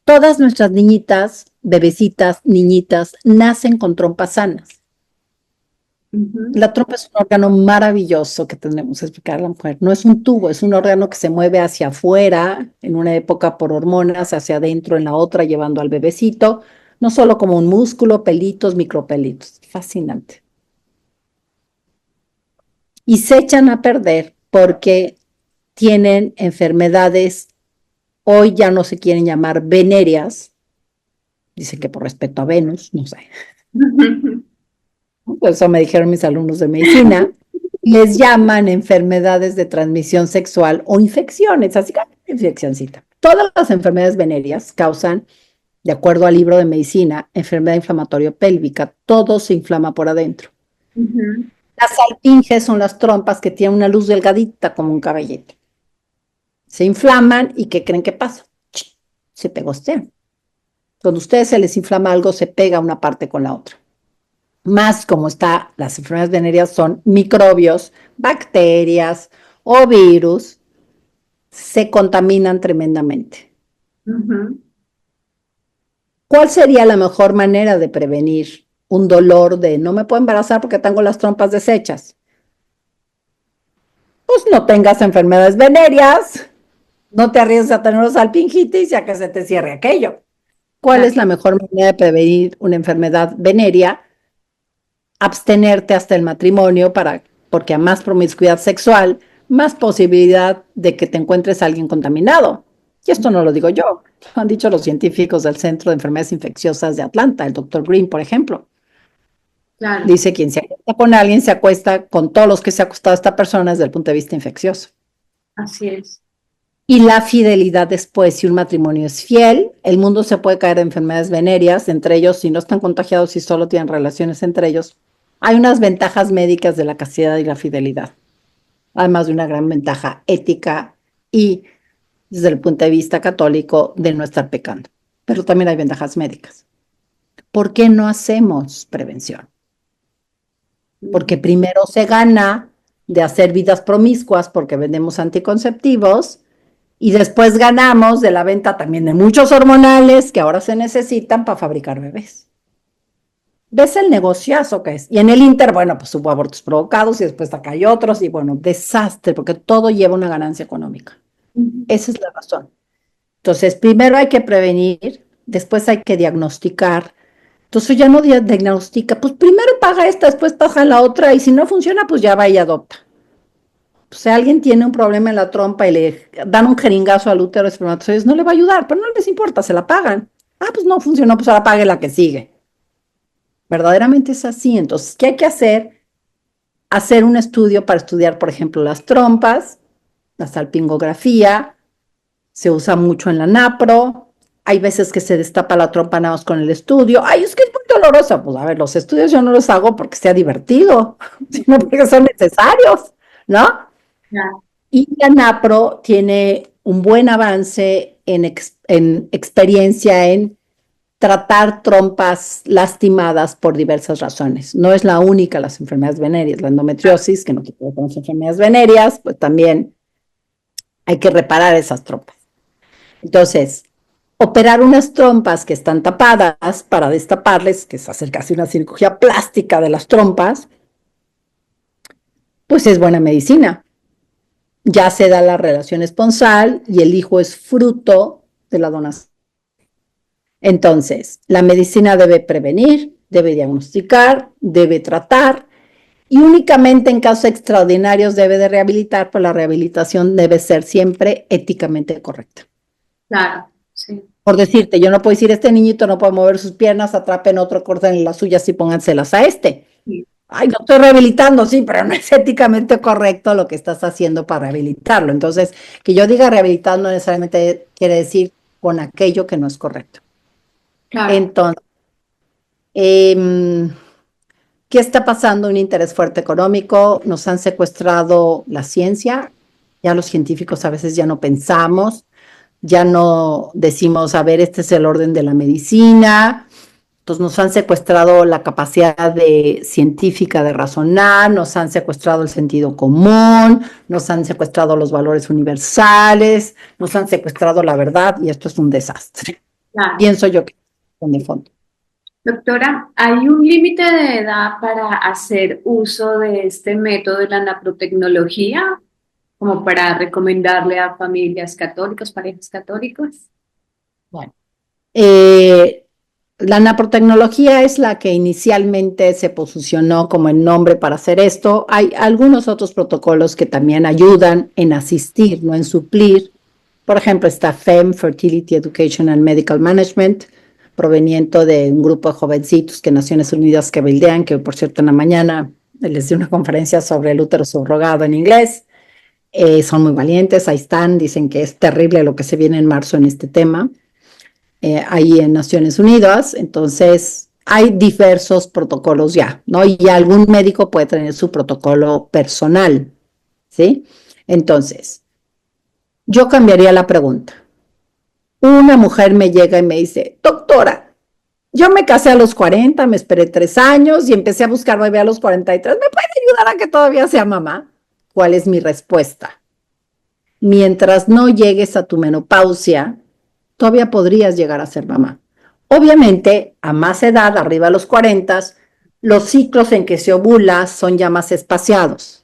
S2: Todas nuestras niñitas, bebecitas, niñitas, nacen con trompas sanas.
S1: Ujú.
S2: La trompa es un órgano maravilloso que tenemos que explicar a la mujer. No es un tubo, es un órgano que se mueve hacia afuera, en una época por hormonas, hacia adentro en la otra, llevando al bebecito, no solo como un músculo, pelitos, micropelitos. Fascinante. Y se echan a perder porque tienen enfermedades, hoy ya no se quieren llamar venéreas, dicen que por respeto a Venus, no sé. Pues eso me dijeron mis alumnos de medicina, les llaman enfermedades de transmisión sexual o infecciones, así que infeccióncita. Todas las enfermedades venéreas causan, de acuerdo al libro de medicina, enfermedad inflamatoria pélvica, todo se inflama por adentro.
S1: Ujú.
S2: Las salpinges son las trompas que tienen una luz delgadita como un caballete. Se inflaman y ¿qué creen que pasa? Se pegostean. Cuando a ustedes se les inflama algo, se pega una parte con la otra. Más como está, las enfermedades venéreas son microbios, bacterias o virus, se contaminan tremendamente.
S1: Ujú.
S2: ¿Cuál sería la mejor manera de prevenir un dolor de no me puedo embarazar porque tengo las trompas deshechas? Pues no tengas enfermedades venéreas, no te arriesgues a tener salpingitis y a que se te cierre aquello. ¿Cuál
S1: Claro.
S2: es la mejor manera de prevenir una enfermedad venérea? Abstenerte hasta el matrimonio porque a más promiscuidad sexual, más posibilidad de que te encuentres a alguien contaminado. Y esto no lo digo yo, lo han dicho los científicos del Centro de Enfermedades Infecciosas de Atlanta, el doctor Green, por ejemplo.
S1: Claro.
S2: Dice, quien se acuesta con alguien se acuesta con todos los que se ha acostado esta persona desde el punto de vista infeccioso.
S1: Así es.
S2: Y la fidelidad después, si un matrimonio es fiel, el mundo se puede caer de enfermedades venéreas, entre ellos, si no están contagiados y solo tienen relaciones entre ellos, hay unas ventajas médicas de la castidad y la fidelidad, además de una gran ventaja ética y desde el punto de vista católico de no estar pecando. Pero también hay ventajas médicas. ¿Por qué no hacemos prevención? Porque
S1: Ujú.
S2: primero se gana de hacer vidas promiscuas porque vendemos anticonceptivos y después ganamos de la venta también de muchos hormonales que ahora se necesitan para fabricar bebés. ¿Ves el negociazo que es? Y en el Inter, bueno, pues hubo abortos provocados y después acá hay otros y bueno, desastre, porque todo lleva una ganancia económica.
S1: Ujú.
S2: Esa es la razón. Entonces, primero hay que prevenir, después hay que diagnosticar. Entonces ya no diagnostica, pues primero paga esta, después paga la otra y si no funciona, pues ya va y adopta. Pues si alguien tiene un problema en la trompa y le dan un jeringazo al útero de espermatozoides, no le va a ayudar, pero no les importa, se la pagan. Ah, pues no funcionó, pues ahora pague la que sigue. Verdaderamente es así. Entonces, ¿qué hay que hacer? Hacer un estudio para estudiar, por ejemplo, las trompas, la salpingografía, se usa mucho en la NAPRO, hay veces que se destapa la trompa nada más con el estudio. Ay, es que es muy doloroso. Pues a ver, los estudios yo no los hago porque sea divertido, sino porque son necesarios, ¿no?
S1: Ya.
S2: Y la NAPRO tiene un buen avance en experiencia en tratar trompas lastimadas por diversas razones. No es la única las enfermedades venéreas, la endometriosis, que no tiene que ver con las enfermedades venéreas, pues también hay que reparar esas trompas. Entonces, Operar unas trompas que están tapadas para destaparles, que es hacer casi una cirugía plástica de las trompas, pues es buena medicina. Ya se da la relación esponsal y el hijo es fruto de la donación. Entonces, la medicina debe prevenir, debe diagnosticar, debe tratar y únicamente en casos extraordinarios debe de rehabilitar, pues la rehabilitación debe ser siempre éticamente correcta.
S1: Claro, sí.
S2: Por decirte, yo no puedo decir, este niñito no puede mover sus piernas, atrapen otro, corten las suyas y pónganselas a este.
S1: Sí.
S2: Ay, no estoy rehabilitando, sí, pero no es éticamente correcto lo que estás haciendo para rehabilitarlo. Entonces, que yo diga rehabilitar no necesariamente quiere decir con aquello que no es correcto.
S1: Claro.
S2: Entonces, ¿qué está pasando? Un interés fuerte económico, nos han secuestrado la ciencia, ya los científicos a veces ya no pensamos, ya no decimos, a ver, este es el orden de la medicina. Entonces nos han secuestrado la capacidad científica de razonar, nos han secuestrado el sentido común, nos han secuestrado los valores universales, nos han secuestrado la verdad y esto es un desastre.
S1: Claro.
S2: Pienso yo que en el fondo.
S1: Doctora, ¿hay un límite de edad para hacer uso de este método de la naprotecnología, como para recomendarle a familias católicas, parejas católicas?
S2: Bueno, eh, la naprotecnología es la que inicialmente se posicionó como el nombre para hacer esto. Hay algunos otros protocolos que también ayudan en asistir, no en suplir. Por ejemplo, está FEM, Fertility Education and Medical Management, proveniente de un grupo de jovencitos que Naciones Unidas cabildean, que por cierto en la mañana les di una conferencia sobre el útero subrogado en inglés. Son muy valientes, ahí están, dicen que es terrible lo que se viene en marzo en este tema. Ahí en Naciones Unidas, entonces hay diversos protocolos ya, ¿no? Y algún médico puede tener su protocolo personal, ¿sí? Entonces, yo cambiaría la pregunta. Una mujer me llega y me dice, doctora, yo me casé a los 40, me esperé 3 años y empecé a buscar bebé a los 43, ¿me puede ayudar a que todavía sea mamá? ¿Cuál es mi respuesta? Mientras no llegues a tu menopausia, todavía podrías llegar a ser mamá. Obviamente, a más edad, arriba de los 40, los ciclos en que se ovula son ya más espaciados.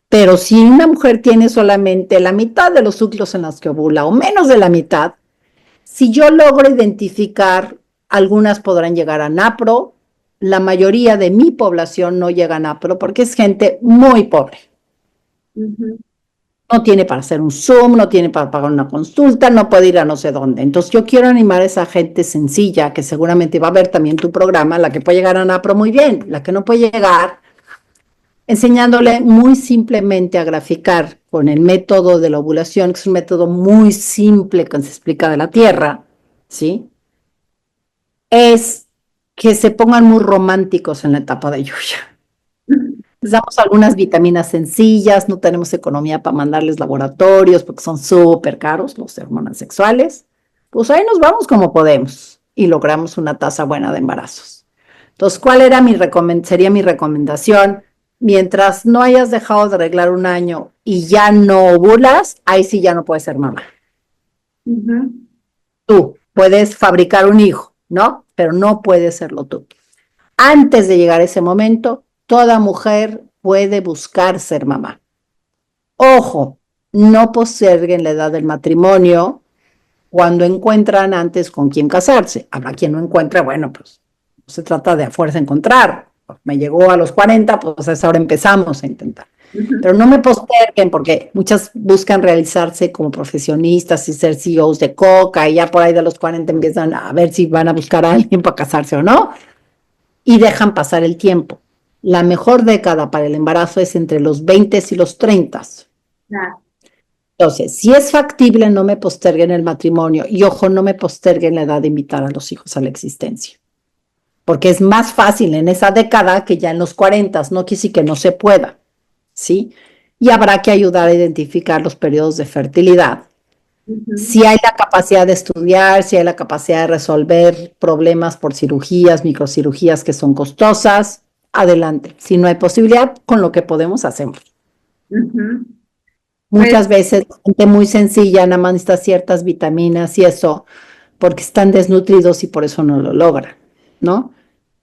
S2: Pero si una mujer tiene solamente la mitad de los ciclos en los que ovula o menos de la mitad, si yo logro identificar, algunas podrán llegar a NAPRO, la mayoría de mi población no llega a NAPRO porque es gente muy pobre.
S1: Ujú.
S2: No tiene para hacer un Zoom, no tiene para pagar una consulta, no puede ir a no sé dónde. Entonces yo quiero animar a esa gente sencilla, que seguramente va a ver también tu programa, la que puede llegar a NAPRO muy bien, la que no puede llegar, enseñándole muy simplemente a graficar con el método de la ovulación, que es un método muy simple que se explica de la Tierra, ¿sí? Es que se pongan muy románticos en la etapa de lluvia. Les damos algunas vitaminas sencillas, no tenemos economía para mandarles laboratorios porque son súper caros los hormonas sexuales. Pues ahí nos vamos como podemos y logramos una tasa buena de embarazos. Entonces, ¿cuál era sería mi recomendación? Mientras no hayas dejado de arreglar un año y ya no ovulas, ahí sí ya no puedes ser mamá.
S1: Ujú.
S2: Tú puedes fabricar un hijo, ¿no? Pero no puedes serlo tú. Antes de llegar a ese momento, toda mujer puede buscar ser mamá. Ojo, no posterguen la edad del matrimonio cuando encuentran antes con quién casarse. Habrá quien no encuentre, bueno, pues no se trata de a fuerza encontrar. Me llegó a los 40, pues a esa hora empezamos a intentar.
S1: Ujú.
S2: Pero no me posterguen porque muchas buscan realizarse como profesionistas y ser CEOs de Coca y ya por ahí de los 40 empiezan a ver si van a buscar a alguien para casarse o no y dejan pasar el tiempo. La mejor década para el embarazo es entre los 20 y los 30.
S1: Claro.
S2: Entonces, si es factible, no me posterguen el matrimonio y ojo, no me posterguen la edad de invitar a los hijos a la existencia. Porque es más fácil en esa década que ya en los 40, no quiere decir que no se pueda, ¿sí? Y habrá que ayudar a identificar los periodos de fertilidad.
S1: Ujú.
S2: Si hay la capacidad de estudiar, si hay la capacidad de resolver problemas por cirugías, microcirugías que son costosas, adelante. Si no hay posibilidad, con lo que podemos hacemos.
S1: Ujú. Pues
S2: Muchas veces, gente muy sencilla, nada más necesita ciertas vitaminas y eso, porque están desnutridos y por eso no lo logran, ¿no?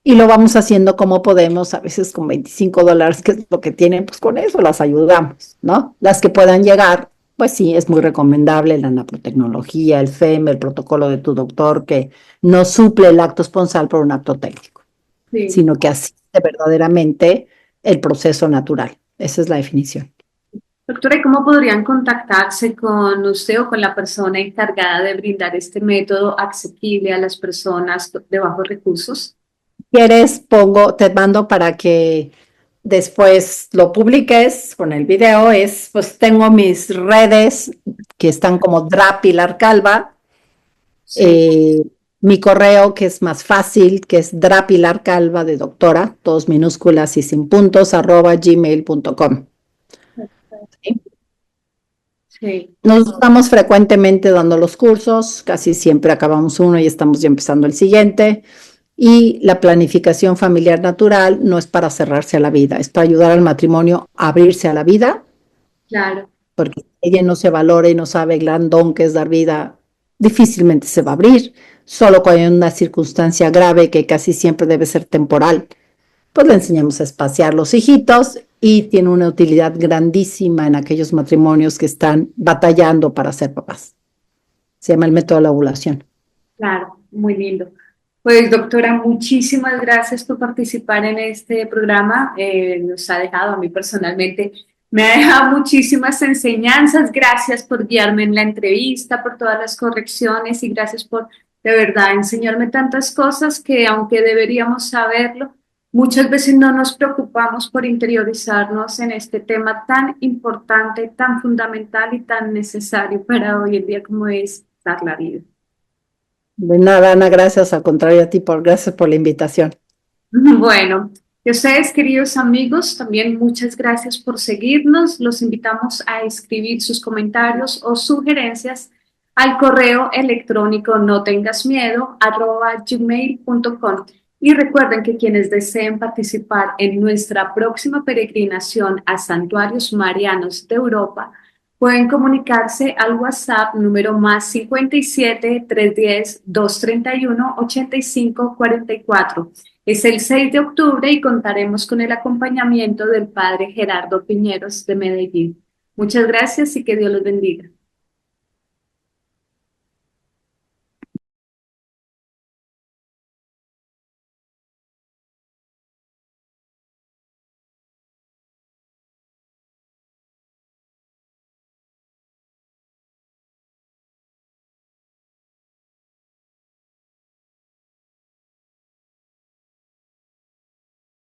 S2: Y lo vamos haciendo como podemos, a veces con $25, que es lo que tienen, pues con eso las ayudamos, ¿no? Las que puedan llegar, pues sí, es muy recomendable la naprotecnología, el FEM, el protocolo de tu doctor, que no suple el acto esponsal por un acto técnico,
S1: sí.
S2: sino que asiste verdaderamente el proceso natural. Esa es la definición.
S1: Doctora, ¿y cómo podrían contactarse con usted o con la persona encargada de brindar este método asequible a las personas de bajos recursos?
S2: ¿Quieres? Te mando para que después lo publiques con el video. Pues tengo mis redes que están como Drapilar Calva,
S1: Sí,
S2: eh, mi correo que es más fácil, que es drapilarcalva de doctora, todos minúsculas y sin puntos, @gmail.com. ¿Sí?
S1: sí,
S2: Nos estamos frecuentemente dando los cursos, casi siempre acabamos uno y estamos ya empezando el siguiente. Y la planificación familiar natural no es para cerrarse a la vida, es para ayudar al matrimonio a abrirse a la vida,
S1: claro,
S2: porque si ella no se valora y no sabe el gran don que es dar vida, difícilmente se va a abrir. Solo cuando hay una circunstancia grave que casi siempre debe ser temporal, pues le enseñamos a espaciar los hijitos y tiene una utilidad grandísima en aquellos matrimonios que están batallando para ser papás. Se llama el método de la ovulación.
S1: claro, muy lindo. Pues doctora, muchísimas gracias por participar en este programa. Nos ha dejado a mí personalmente, me ha dejado muchísimas enseñanzas. Gracias por guiarme en la entrevista, por todas las correcciones y gracias por de verdad enseñarme tantas cosas que aunque deberíamos saberlo, muchas veces no nos preocupamos por interiorizarnos en este tema tan importante, tan fundamental y tan necesario para hoy en día como es dar la vida.
S2: De nada, Ana, gracias, al contrario a ti, gracias por la invitación.
S1: Bueno, y a ustedes, queridos amigos, también muchas gracias por seguirnos. Los invitamos a escribir sus comentarios o sugerencias al correo electrónico no tengas miedo @gmail.com. Y recuerden que quienes deseen participar en nuestra próxima peregrinación a santuarios marianos de Europa pueden comunicarse al WhatsApp número más 57 310 231 8544. Es el 6 de octubre y contaremos con el acompañamiento del padre Gerardo Piñeros de Medellín. Muchas gracias y que Dios los bendiga.